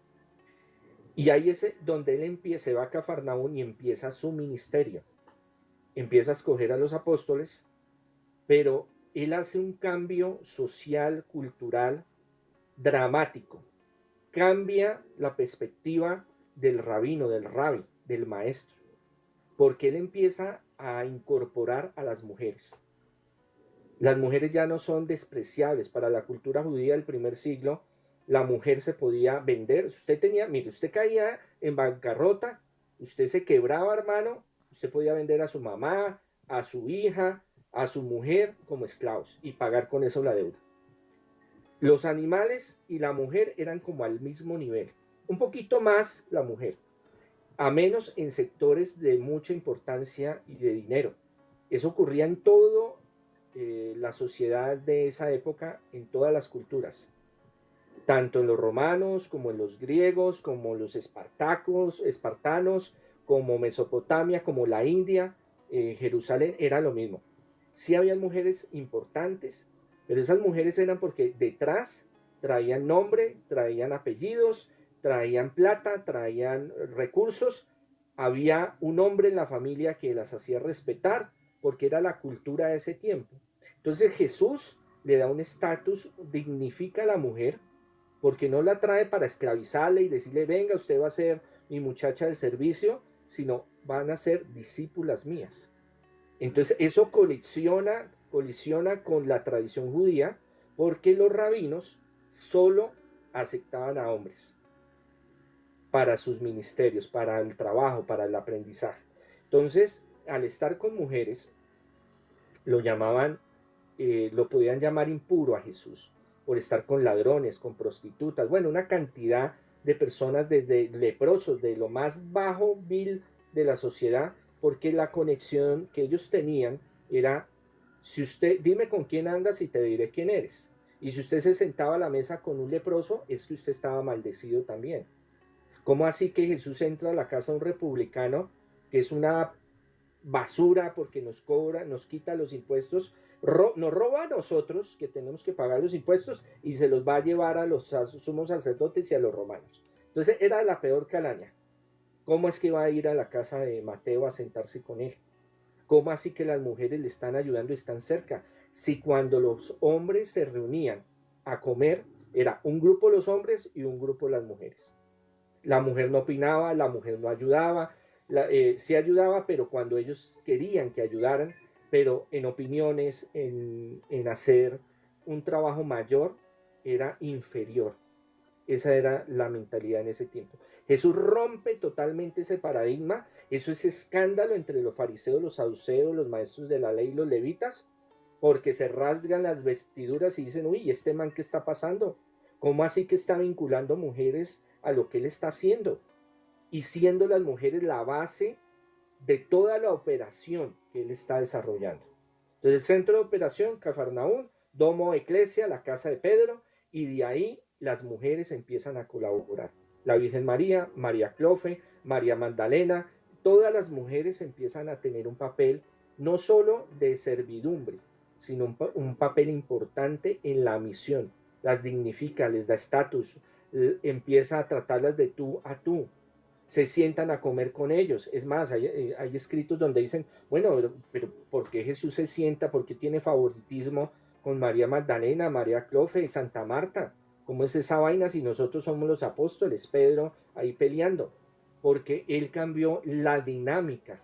Y ahí es donde él empieza, se va a Cafarnaún y empieza su ministerio. Empieza a escoger a los apóstoles, pero él hace un cambio social, cultural, dramático. Cambia la perspectiva del rabino, del rabi, del maestro, porque él empieza a incorporar a las mujeres. Las mujeres ya no son despreciables. Para la cultura judía del primer siglo, la mujer se podía vender. Usted tenía, mire, usted caía en bancarrota, usted se quebraba, hermano, usted podía vender a su mamá, a su hija, a su mujer como esclavos y pagar con eso la deuda. Los animales y la mujer eran como al mismo nivel, un poquito más la mujer, a menos en sectores de mucha importancia y de dinero. Eso ocurría en toda la sociedad de esa época, en todas las culturas, tanto en los romanos como en los griegos, como los espartanos, como Mesopotamia, como la India, Jerusalén, era lo mismo. Sí habían mujeres importantes, pero esas mujeres eran porque detrás traían nombre, traían apellidos, traían plata, traían recursos. Había un hombre en la familia que las hacía respetar porque era la cultura de ese tiempo. Entonces Jesús le da un estatus, dignifica a la mujer, porque no la trae para esclavizarle y decirle, venga, usted va a ser mi muchacha del servicio, sino van a ser discípulas mías. Entonces eso colisiona con la tradición judía, porque los rabinos solo aceptaban a hombres para sus ministerios, para el trabajo, para el aprendizaje. Entonces, al estar con mujeres, lo podían llamar impuro a Jesús, por estar con ladrones, con prostitutas, bueno, una cantidad de personas desde leprosos, de lo más bajo, vil de la sociedad, porque la conexión que ellos tenían era, si usted, dime con quién andas y te diré quién eres. Y si usted se sentaba a la mesa con un leproso, es que usted estaba maldecido también. ¿Cómo así que Jesús entra a la casa de un republicano, que es una basura porque nos cobra, nos quita los impuestos, nos roba a nosotros que tenemos que pagar los impuestos y se los va a llevar a los sumos sacerdotes y a los romanos? Entonces era la peor calaña. ¿Cómo es que va a ir a la casa de Mateo a sentarse con él? ¿Cómo así que las mujeres le están ayudando y están cerca? Si cuando los hombres se reunían a comer, era un grupo los hombres y un grupo las mujeres. La mujer no opinaba, la mujer no ayudaba, sí ayudaba, pero cuando ellos querían que ayudaran, pero en opiniones, en hacer un trabajo mayor, era inferior. Esa era la mentalidad en ese tiempo. Jesús rompe totalmente ese paradigma. Eso es escándalo entre los fariseos, los saduceos, los maestros de la ley y los levitas, porque se rasgan las vestiduras y dicen, uy, ¿este man qué está pasando? ¿Cómo así que está vinculando mujeres a lo que él está haciendo? Y siendo las mujeres la base de toda la operación que él está desarrollando. Entonces, el centro de operación, Cafarnaún, Domo Eclesia, la casa de Pedro, y de ahí las mujeres empiezan a colaborar. La Virgen María, María Clofe, María Magdalena, todas las mujeres empiezan a tener un papel no solo de servidumbre, sino un papel importante en la misión. Las dignifica, les da estatus, empieza a tratarlas de tú a tú, se sientan a comer con ellos. Es más, hay escritos donde dicen, bueno, pero ¿por qué Jesús se sienta? ¿Por qué tiene favoritismo con María Magdalena, María Clofe y Santa Marta? ¿Cómo es esa vaina si nosotros somos los apóstoles? Pedro ahí peleando. Porque él cambió la dinámica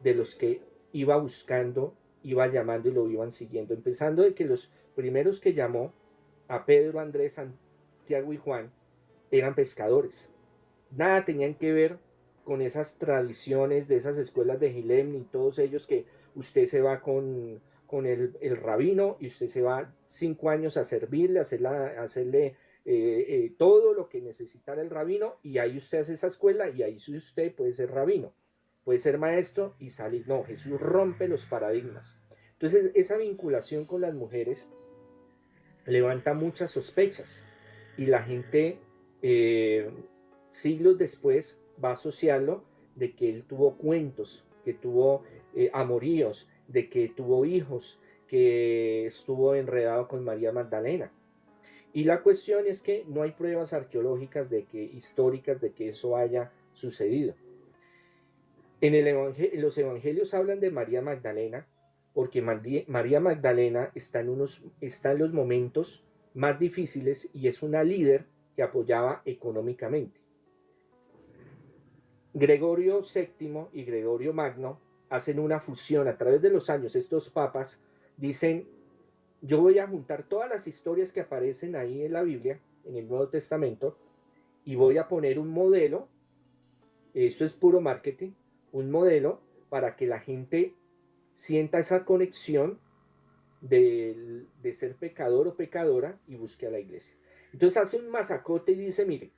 de los que iba buscando, iba llamando y lo iban siguiendo. Empezando de que los primeros que llamó, a Pedro, Andrés, Santiago y Juan, eran pescadores. Nada tenían que ver con esas tradiciones de esas escuelas de Gilem, ni todos ellos que usted se va con el rabino y usted se va 5 años a servirle, a hacerle todo lo que necesitara el rabino, y ahí usted hace esa escuela y ahí usted puede ser rabino, puede ser maestro y salir. No, Jesús rompe los paradigmas. Entonces esa vinculación con las mujeres levanta muchas sospechas y la gente siglos después va a asociarlo de que él tuvo cuentos, que tuvo amoríos, de que tuvo hijos, que estuvo enredado con María Magdalena. Y la cuestión es que no hay pruebas arqueológicas históricas de que eso haya sucedido. En los evangelios hablan de María Magdalena porque María Magdalena está en los momentos más difíciles y es una líder que apoyaba económicamente. Gregorio VII y Gregorio Magno hacen una fusión a través de los años. Estos papas dicen: yo voy a juntar todas las historias que aparecen ahí en la Biblia, en el Nuevo Testamento, y voy a poner un modelo, eso es puro marketing, un modelo para que la gente sienta esa conexión de ser pecador o pecadora y busque a la iglesia. Entonces hace un masacote y dice: mire,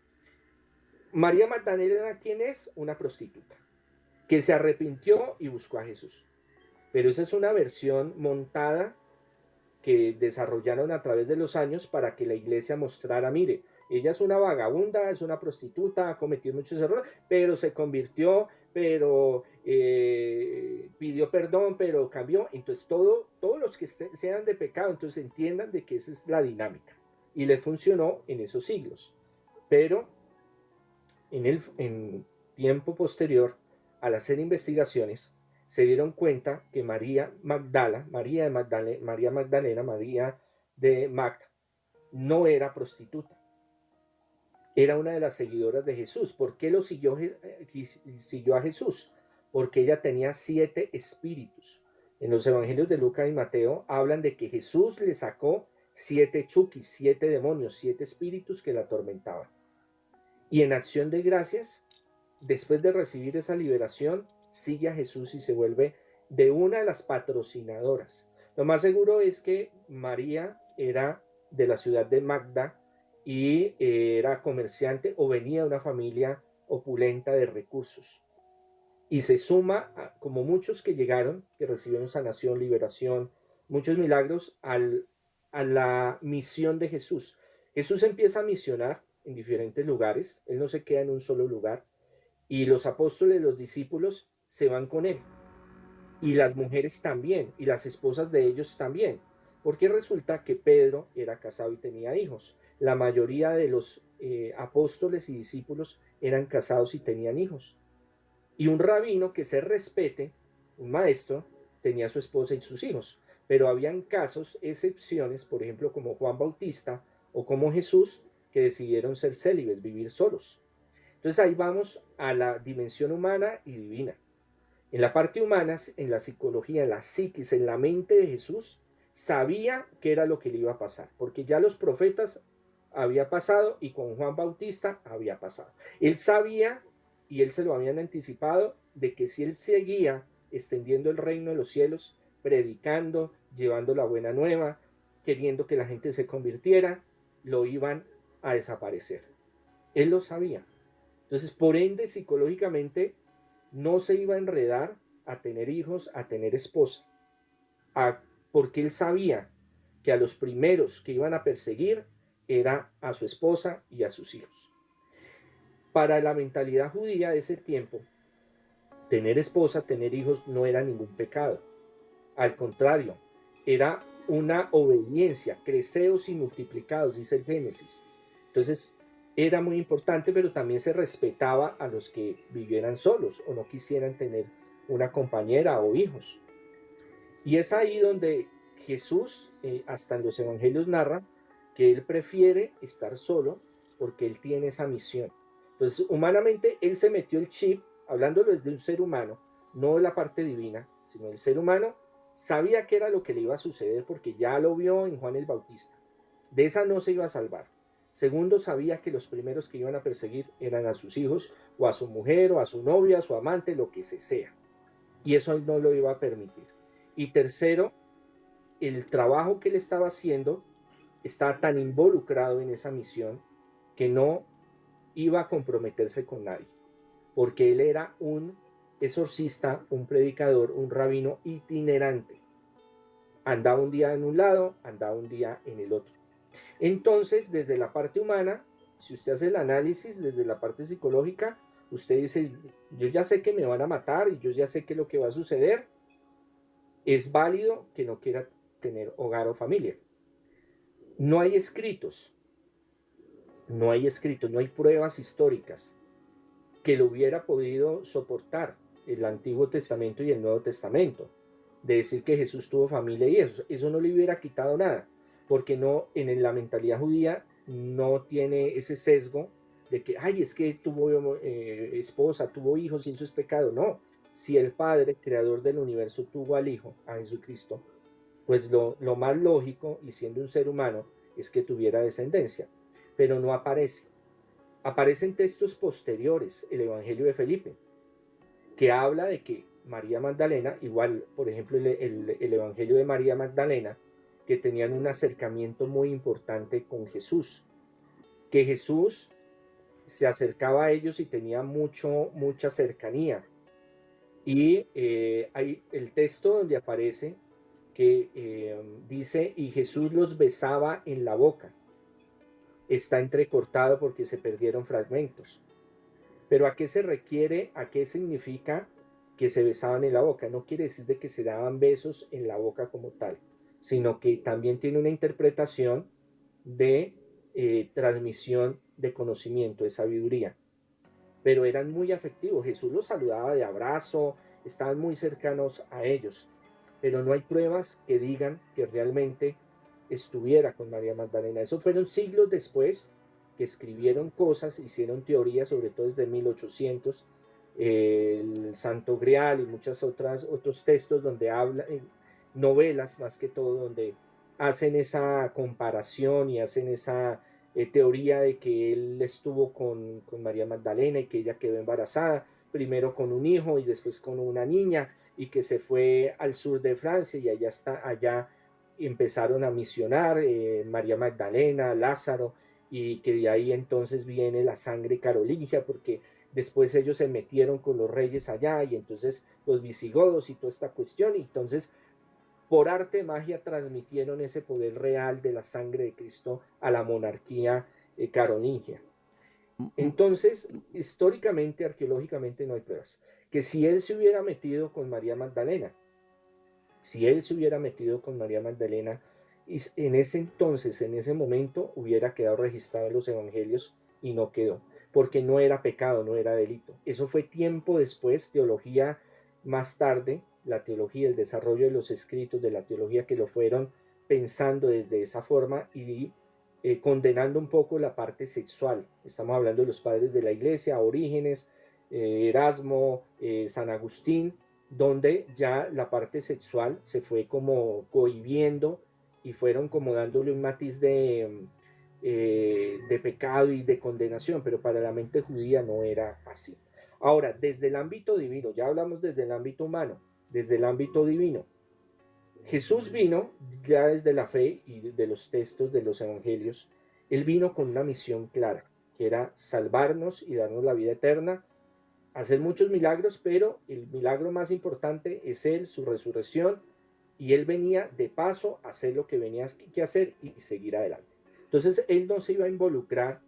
María Magdalena, ¿quién es? Una prostituta, que se arrepintió y buscó a Jesús. Pero esa es una versión montada que desarrollaron a través de los años para que la iglesia mostrara: mire, ella es una vagabunda, es una prostituta, ha cometido muchos errores, pero se convirtió, pero pidió perdón, pero cambió. Entonces todos los que sean de pecado, entonces entiendan de que esa es la dinámica. Y les funcionó en esos siglos. Pero en tiempo posterior, al hacer investigaciones, se dieron cuenta que María de Magda, no era prostituta, era una de las seguidoras de Jesús. ¿Por qué siguió a Jesús? Porque ella tenía 7 espíritus. En los evangelios de Lucas y Mateo hablan de que Jesús le sacó 7 chukis, 7 demonios, 7 espíritus que la atormentaban. Y en acción de gracias, después de recibir esa liberación, sigue a Jesús y se vuelve de una de las patrocinadoras. Lo más seguro es que María era de la ciudad de Magda y era comerciante o venía de una familia opulenta de recursos. Y se suma, como muchos que llegaron, que recibieron sanación, liberación, muchos milagros, a la misión de Jesús. Jesús empieza a misionar en diferentes lugares, él no se queda en un solo lugar, y los apóstoles, los discípulos, se van con él. Y las mujeres también, y las esposas de ellos también, porque resulta que Pedro era casado y tenía hijos. La mayoría de los apóstoles y discípulos eran casados y tenían hijos. Y un rabino que se respete, un maestro, tenía su esposa y sus hijos. Pero habían casos, excepciones, por ejemplo, como Juan Bautista o como Jesús, que decidieron ser célibes, vivir solos. Entonces ahí vamos a la dimensión humana y divina. En la parte humana, en la psicología, en la psiquis, en la mente de Jesús, sabía qué era lo que le iba a pasar, porque ya los profetas había pasado y con Juan Bautista había pasado. Él sabía, y él se lo habían anticipado, de que si él seguía extendiendo el reino de los cielos, predicando, llevando la buena nueva, queriendo que la gente se convirtiera, lo iban a desaparecer. Él lo sabía. Entonces, por ende, psicológicamente, no se iba a enredar a tener hijos, a tener esposa, porque él sabía que a los primeros que iban a perseguir era a su esposa y a sus hijos. Para la mentalidad judía de ese tiempo, tener esposa, tener hijos no era ningún pecado. Al contrario, era una obediencia, creceos y multiplicados, dice el Génesis. Entonces, era muy importante, pero también se respetaba a los que vivieran solos o no quisieran tener una compañera o hijos. Y es ahí donde Jesús, hasta en los evangelios, narra que él prefiere estar solo porque él tiene esa misión. Entonces, humanamente, él se metió el chip, hablándolo desde un ser humano, no de la parte divina, sino el ser humano, sabía que era lo que le iba a suceder porque ya lo vio en Juan el Bautista. De esa no se iba a salvar. Segundo, sabía que los primeros que iban a perseguir eran a sus hijos, o a su mujer, o a su novia, a su amante, lo que sea. Y eso él no lo iba a permitir. Y tercero, el trabajo que él estaba haciendo estaba tan involucrado en esa misión que no iba a comprometerse con nadie, porque él era un exorcista, un predicador, un rabino itinerante. Andaba un día en un lado, andaba un día en el otro. Entonces, desde la parte humana, si usted hace el análisis desde la parte psicológica, usted dice, yo ya sé que me van a matar y yo ya sé que lo que va a suceder, es válido que no quiera tener hogar o familia. No hay escritos, no hay escritos, no hay pruebas históricas que lo hubiera podido soportar el Antiguo Testamento y el Nuevo Testamento, de decir que Jesús tuvo familia y eso no le hubiera quitado nada, porque no, en la mentalidad judía no tiene ese sesgo de que, ay, es que tuvo esposa, tuvo hijos y eso es pecado. No, si el Padre, creador del universo, tuvo al Hijo, a Jesucristo, pues lo más lógico, y siendo un ser humano, es que tuviera descendencia, pero no aparece. Aparecen textos posteriores, el Evangelio de Felipe, que habla de que María Magdalena, igual, por ejemplo, el Evangelio de María Magdalena, que tenían un acercamiento muy importante con Jesús, que Jesús se acercaba a ellos y tenía mucha cercanía. Y hay el texto donde aparece que dice, y Jesús los besaba en la boca. Está entrecortado porque se perdieron fragmentos. Pero ¿a qué se requiere? ¿A qué significa que se besaban en la boca? No quiere decir de que se daban besos en la boca como tal, sino que también tiene una interpretación de transmisión de conocimiento, de sabiduría. Pero eran muy afectivos. Jesús los saludaba de abrazo, estaban muy cercanos a ellos. Pero no hay pruebas que digan que realmente estuviera con María Magdalena. Eso fueron siglos después que escribieron cosas, hicieron teorías, sobre todo desde 1800, el Santo Grial y muchos otros textos donde hablan, novelas más que todo, donde hacen esa comparación y hacen esa teoría de que él estuvo con María Magdalena y que ella quedó embarazada, primero con un hijo y después con una niña, y que se fue al sur de Francia y allá empezaron a misionar María Magdalena, Lázaro, y que de ahí entonces viene la sangre carolingia, porque después ellos se metieron con los reyes allá y entonces los visigodos y toda esta cuestión, y entonces por arte de magia transmitieron ese poder real de la sangre de Cristo a la monarquía carolingia.
M- m-
Entonces, históricamente, arqueológicamente no hay pruebas. Que si él se hubiera metido con María Magdalena, si él se hubiera metido con María Magdalena, en ese entonces, en ese momento, hubiera quedado registrado en los evangelios y no quedó, porque no era pecado, no era delito. Eso fue tiempo después, teología más tarde, la teología, el desarrollo de los escritos de la teología que lo fueron pensando desde esa forma y condenando un poco la parte sexual. Estamos hablando de los padres de la iglesia, Orígenes, Erasmo, San Agustín, donde ya la parte sexual se fue como cohibiendo y fueron como dándole un matiz de pecado y de condenación, pero para la mente judía no era así. Ahora, desde el ámbito divino, ya hablamos desde el ámbito humano, desde el ámbito divino, Jesús vino ya desde la fe y de los textos de los evangelios, él vino con una misión clara, que era salvarnos y darnos la vida eterna, hacer muchos milagros, pero el milagro más importante es él, su resurrección, y él venía de paso a hacer lo que venía que hacer y seguir adelante. Entonces él no se iba a involucrar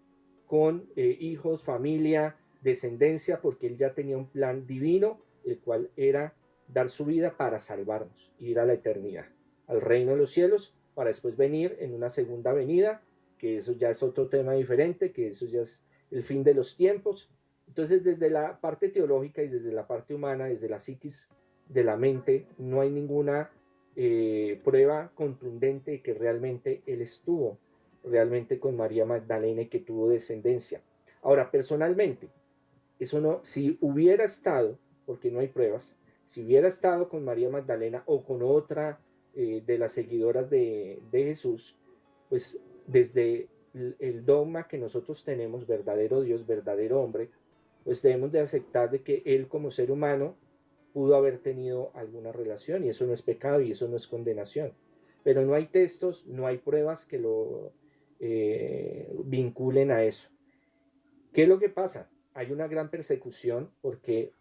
con hijos, familia, descendencia, porque él ya tenía un plan divino, el cual era dar su vida para salvarnos, ir a la eternidad, al reino de los cielos, para después venir en una segunda venida, que eso ya es otro tema diferente, que eso ya es el fin de los tiempos. Entonces, desde la parte teológica y desde la parte humana, desde la psiquis de la mente, no hay ninguna prueba contundente de que realmente él estuvo realmente con María Magdalena y que tuvo descendencia. Ahora, personalmente, eso no, si hubiera estado, porque no hay pruebas, si hubiera estado con María Magdalena o con otra de las seguidoras de Jesús, pues desde el dogma que nosotros tenemos, verdadero Dios, verdadero hombre, pues debemos de aceptar de que él como ser humano pudo haber tenido alguna relación y eso no es pecado y eso no es condenación. Pero no hay textos, no hay pruebas que lo vinculen a eso. ¿Qué es lo que pasa? Hay una gran persecución porque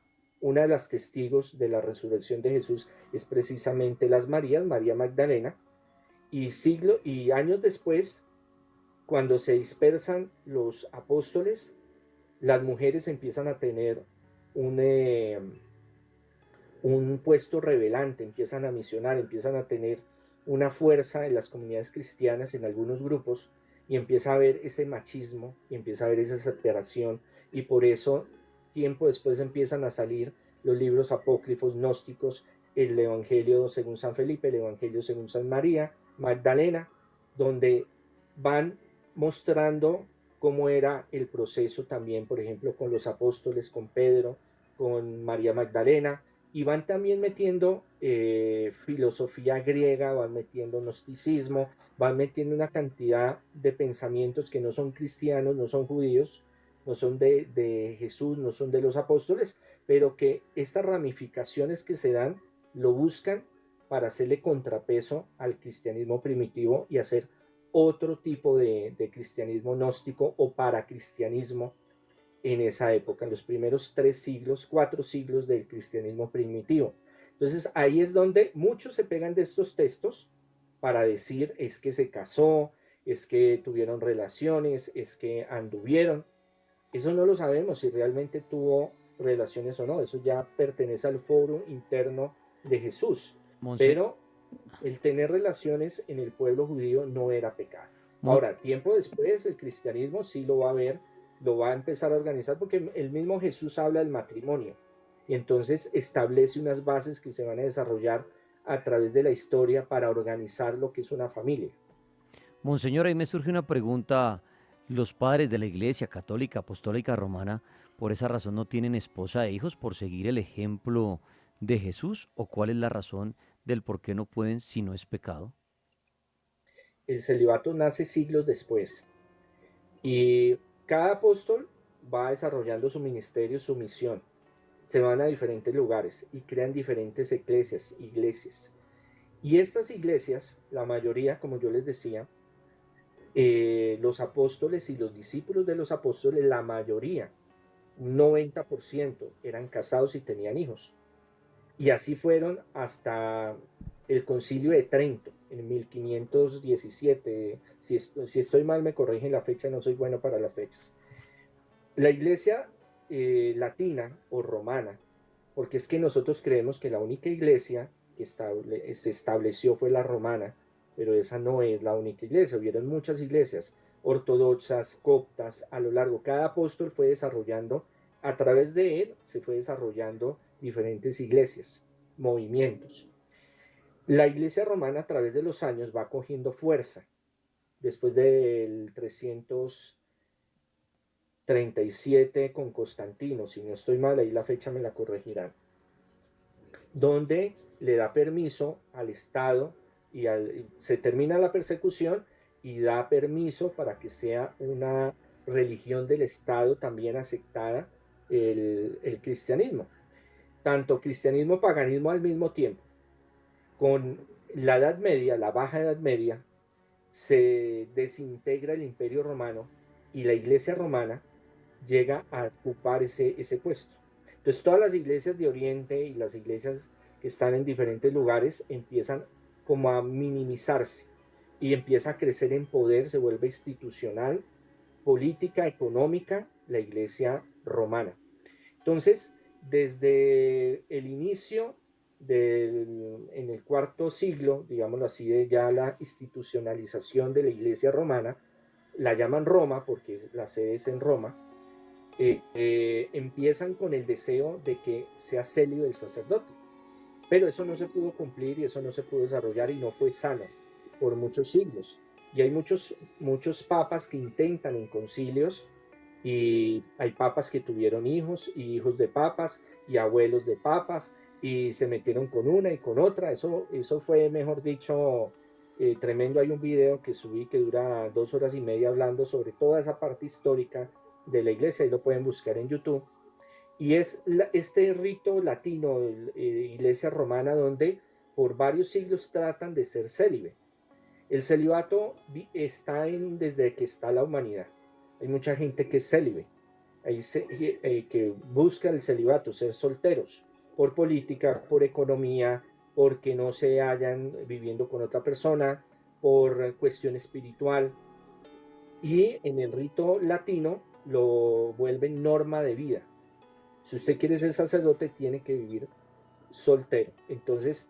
una de las testigos de la resurrección de Jesús es precisamente las Marías, María Magdalena, y años después, cuando se dispersan los apóstoles, las mujeres empiezan a tener un puesto revelante, empiezan a misionar, empiezan a tener una fuerza en las comunidades cristianas, en algunos grupos, y empieza a haber ese machismo, y empieza a haber esa separación, y por eso tiempo después empiezan a salir los libros apócrifos gnósticos, el Evangelio según San Felipe, el Evangelio según San María Magdalena, donde van mostrando cómo era el proceso también, por ejemplo, con los apóstoles, con Pedro, con María Magdalena, y van también metiendo filosofía griega, van metiendo gnosticismo, van metiendo una cantidad de pensamientos que no son cristianos, no son judíos, no son de Jesús, no son de los apóstoles, pero que estas ramificaciones que se dan lo buscan para hacerle contrapeso al cristianismo primitivo y hacer otro tipo de cristianismo gnóstico o paracristianismo en esa época, en los primeros 3 siglos, 4 siglos del cristianismo primitivo. Entonces ahí es donde muchos se pegan de estos textos para decir es que se casó, es que tuvieron relaciones, es que anduvieron. Eso no lo sabemos si realmente tuvo relaciones o no, eso ya pertenece al foro interno de Jesús.
Monse-
Pero el tener relaciones en el pueblo judío no era pecado.
Mon-
Ahora, tiempo después, el cristianismo sí lo va a ver, lo va a empezar a organizar, porque el mismo Jesús habla del matrimonio, y entonces establece unas bases que se van a desarrollar a través de la historia para organizar lo que es una familia.
Monseñor, ahí me surge una pregunta. ¿Los padres de la Iglesia Católica Apostólica Romana por esa razón no tienen esposa e hijos por seguir el ejemplo de Jesús? ¿O cuál es la razón del por qué no pueden si no es pecado?
El celibato nace siglos después, y cada apóstol va desarrollando su ministerio, su misión. Se van a diferentes lugares y crean diferentes iglesias. Y estas iglesias, la mayoría, como yo les decía, los apóstoles y los discípulos de los apóstoles, la mayoría, un 90%, eran casados y tenían hijos. Y así fueron hasta el Concilio de Trento, en 1517. Si estoy mal, me corrigen la fecha, no soy bueno para las fechas. La iglesia latina o romana, porque es que nosotros creemos que la única iglesia que se estableció fue la romana, pero esa no es la única iglesia. Hubieron muchas iglesias ortodoxas, coptas, a lo largo. Cada apóstol fue desarrollando, a través de él se fue desarrollando diferentes iglesias, movimientos. La iglesia romana a través de los años va cogiendo fuerza. Después del 337 con Constantino, si no estoy mal, ahí la fecha me la corregirán, donde le da permiso al Estado y se termina la persecución y da permiso para que sea una religión del Estado también aceptada el cristianismo. Tanto cristianismo, paganismo al mismo tiempo. Con la Edad Media, la Baja Edad Media, se desintegra el Imperio Romano y la Iglesia Romana llega a ocupar ese puesto. Entonces todas las iglesias de Oriente y las iglesias que están en diferentes lugares empiezan como a minimizarse y empieza a crecer en poder, se vuelve institucional, política, económica, la iglesia romana. Entonces, desde el inicio en el IV siglo, digámoslo así, de ya la institucionalización de la iglesia romana, la llaman Roma porque la sede es en Roma, empiezan con el deseo de que sea célibe el sacerdote. Pero eso no se pudo cumplir y eso no se pudo desarrollar y no fue sano por muchos siglos. Y hay muchos papas que intentan en concilios, y hay papas que tuvieron hijos y hijos de papas y abuelos de papas y se metieron con una y con otra. Eso fue, mejor dicho, tremendo. Hay un video que subí que dura 2 horas y media hablando sobre toda esa parte histórica de la iglesia, y lo pueden buscar en YouTube. Y es este rito latino, iglesia romana, donde por varios siglos tratan de ser célibe. El celibato está desde que está la humanidad. Hay mucha gente que es célibe, que busca el celibato, ser solteros, por política, por economía, porque no se hallan viviendo con otra persona, por cuestión espiritual. y en el rito latino lo vuelven norma de vida. Si usted quiere ser sacerdote, tiene que vivir soltero. Entonces,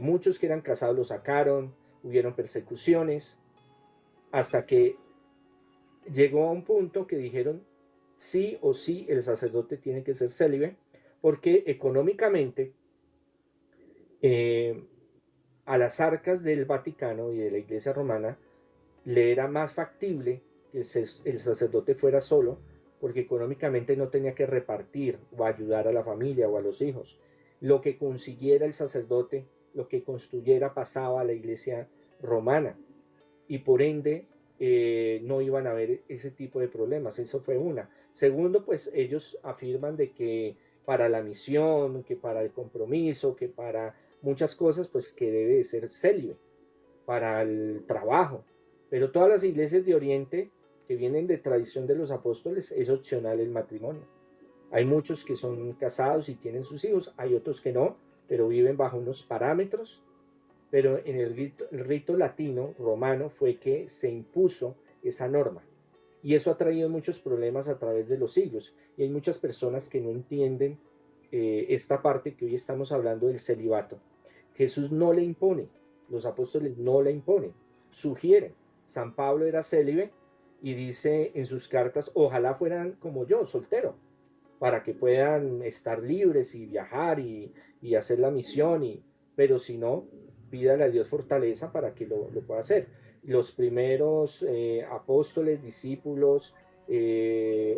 muchos que eran casados lo sacaron, hubieron persecuciones, hasta que llegó a un punto que dijeron, sí o sí, el sacerdote tiene que ser célibe, porque económicamente a las arcas del Vaticano y de la Iglesia Romana le era más factible que el sacerdote fuera solo, porque económicamente no tenía que repartir o ayudar a la familia o a los hijos. Lo que consiguiera el sacerdote, lo que construyera, pasaba a la Iglesia Romana, y por ende no iban a haber ese tipo de problemas. Eso fue una. Segundo, pues ellos afirman de que para la misión, que para el compromiso, que para muchas cosas, pues que debe de ser célibe, para el trabajo. Pero todas las iglesias de Oriente que vienen de tradición de los apóstoles es opcional el matrimonio. Hay muchos que son casados y tienen sus hijos, hay otros que no, pero viven bajo unos parámetros. Pero en el rito latino romano fue que se impuso esa norma. Y eso ha traído muchos problemas a través de los siglos. Y hay muchas personas que no entienden esta parte que hoy estamos hablando del celibato. Jesús no le impone, los apóstoles no le imponen, sugieren. San Pablo era célibe y dice en sus cartas, ojalá fueran como yo, soltero, para que puedan estar libres y viajar y hacer la misión, pero si no, pídale a Dios fortaleza para que lo pueda hacer. Los primeros apóstoles, discípulos,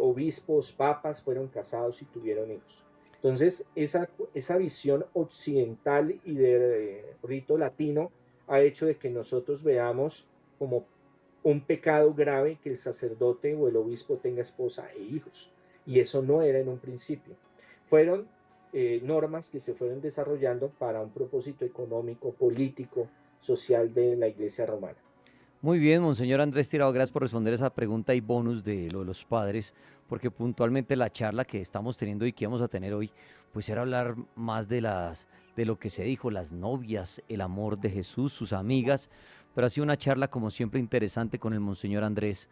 obispos, papas fueron casados y tuvieron hijos. Entonces, esa visión occidental y de rito latino ha hecho de que nosotros veamos como un pecado grave que el sacerdote o el obispo tenga esposa e hijos. Y eso no era en un principio. Fueron normas que se fueron desarrollando para un propósito económico, político, social de la Iglesia romana.
Muy bien, Monseñor Andrés Tirado, gracias por responder esa pregunta y bonus de lo de los padres, porque puntualmente la charla que estamos teniendo y que vamos a tener hoy, pues era hablar más de lo que se dijo, las novias, el amor de Jesús, sus amigas, pero ha sido una charla como siempre interesante con el Monseñor Andrés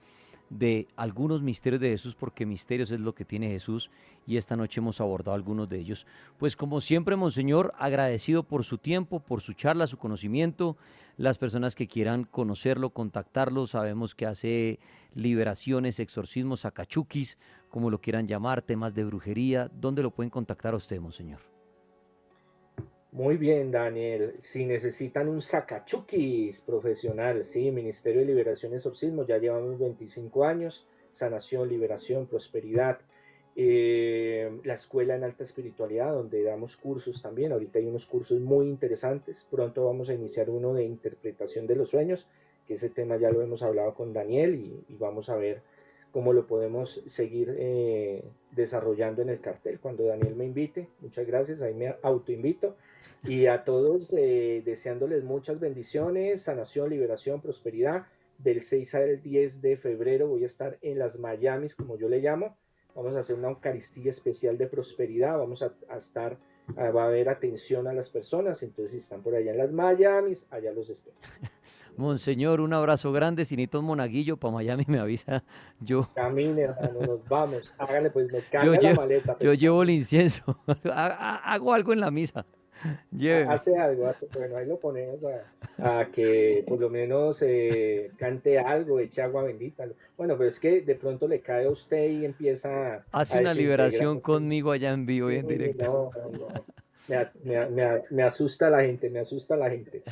de algunos misterios de Jesús, porque misterios es lo que tiene Jesús, y esta noche hemos abordado algunos de ellos. Pues como siempre, Monseñor, agradecido por su tiempo, por su charla, su conocimiento. Las personas que quieran conocerlo, contactarlo, sabemos que hace liberaciones, exorcismos, sacachuquis, como lo quieran llamar, temas de brujería. ¿Dónde lo pueden contactar a usted, Monseñor?
Muy bien, Daniel. Si necesitan un sacachukis profesional, sí, Ministerio de Liberación y Exorcismo, ya llevamos 25 años, sanación, liberación, prosperidad. La escuela en alta espiritualidad, donde damos cursos también. Ahorita hay unos cursos muy interesantes. Pronto vamos a iniciar uno de interpretación de los sueños, que ese tema ya lo hemos hablado con Daniel y vamos a ver cómo lo podemos seguir desarrollando en el cartel cuando Daniel me invite. Muchas gracias, ahí me autoinvito. Y a todos deseándoles muchas bendiciones, sanación, liberación, prosperidad. Del 6 al 10 de febrero voy a estar en las Miamis, como yo le llamo. Vamos a hacer una Eucaristía especial de prosperidad. Vamos a estar, va a haber atención a las personas. Entonces, si están por allá en las Miamis, allá los espero.
Monseñor, un abrazo grande. Si necesito un monaguillo para Miami, me avisa. Yo,
Camine, hermano, nos vamos. Hágale, pues me
yo
carga la
llevo,
maleta,
yo
pero
llevo el
camine.
incienso. Hago algo en la misa. Lléveme.
Hace algo, bueno, ahí lo ponemos a que por lo menos cante algo, eche agua bendita. Bueno, pero es que de pronto le cae a usted y empieza
Hace
a
una
desintegrar.
liberación conmigo allá en vivo y
Sí,
en directo.
no, no. Me asusta la gente, me asusta la gente.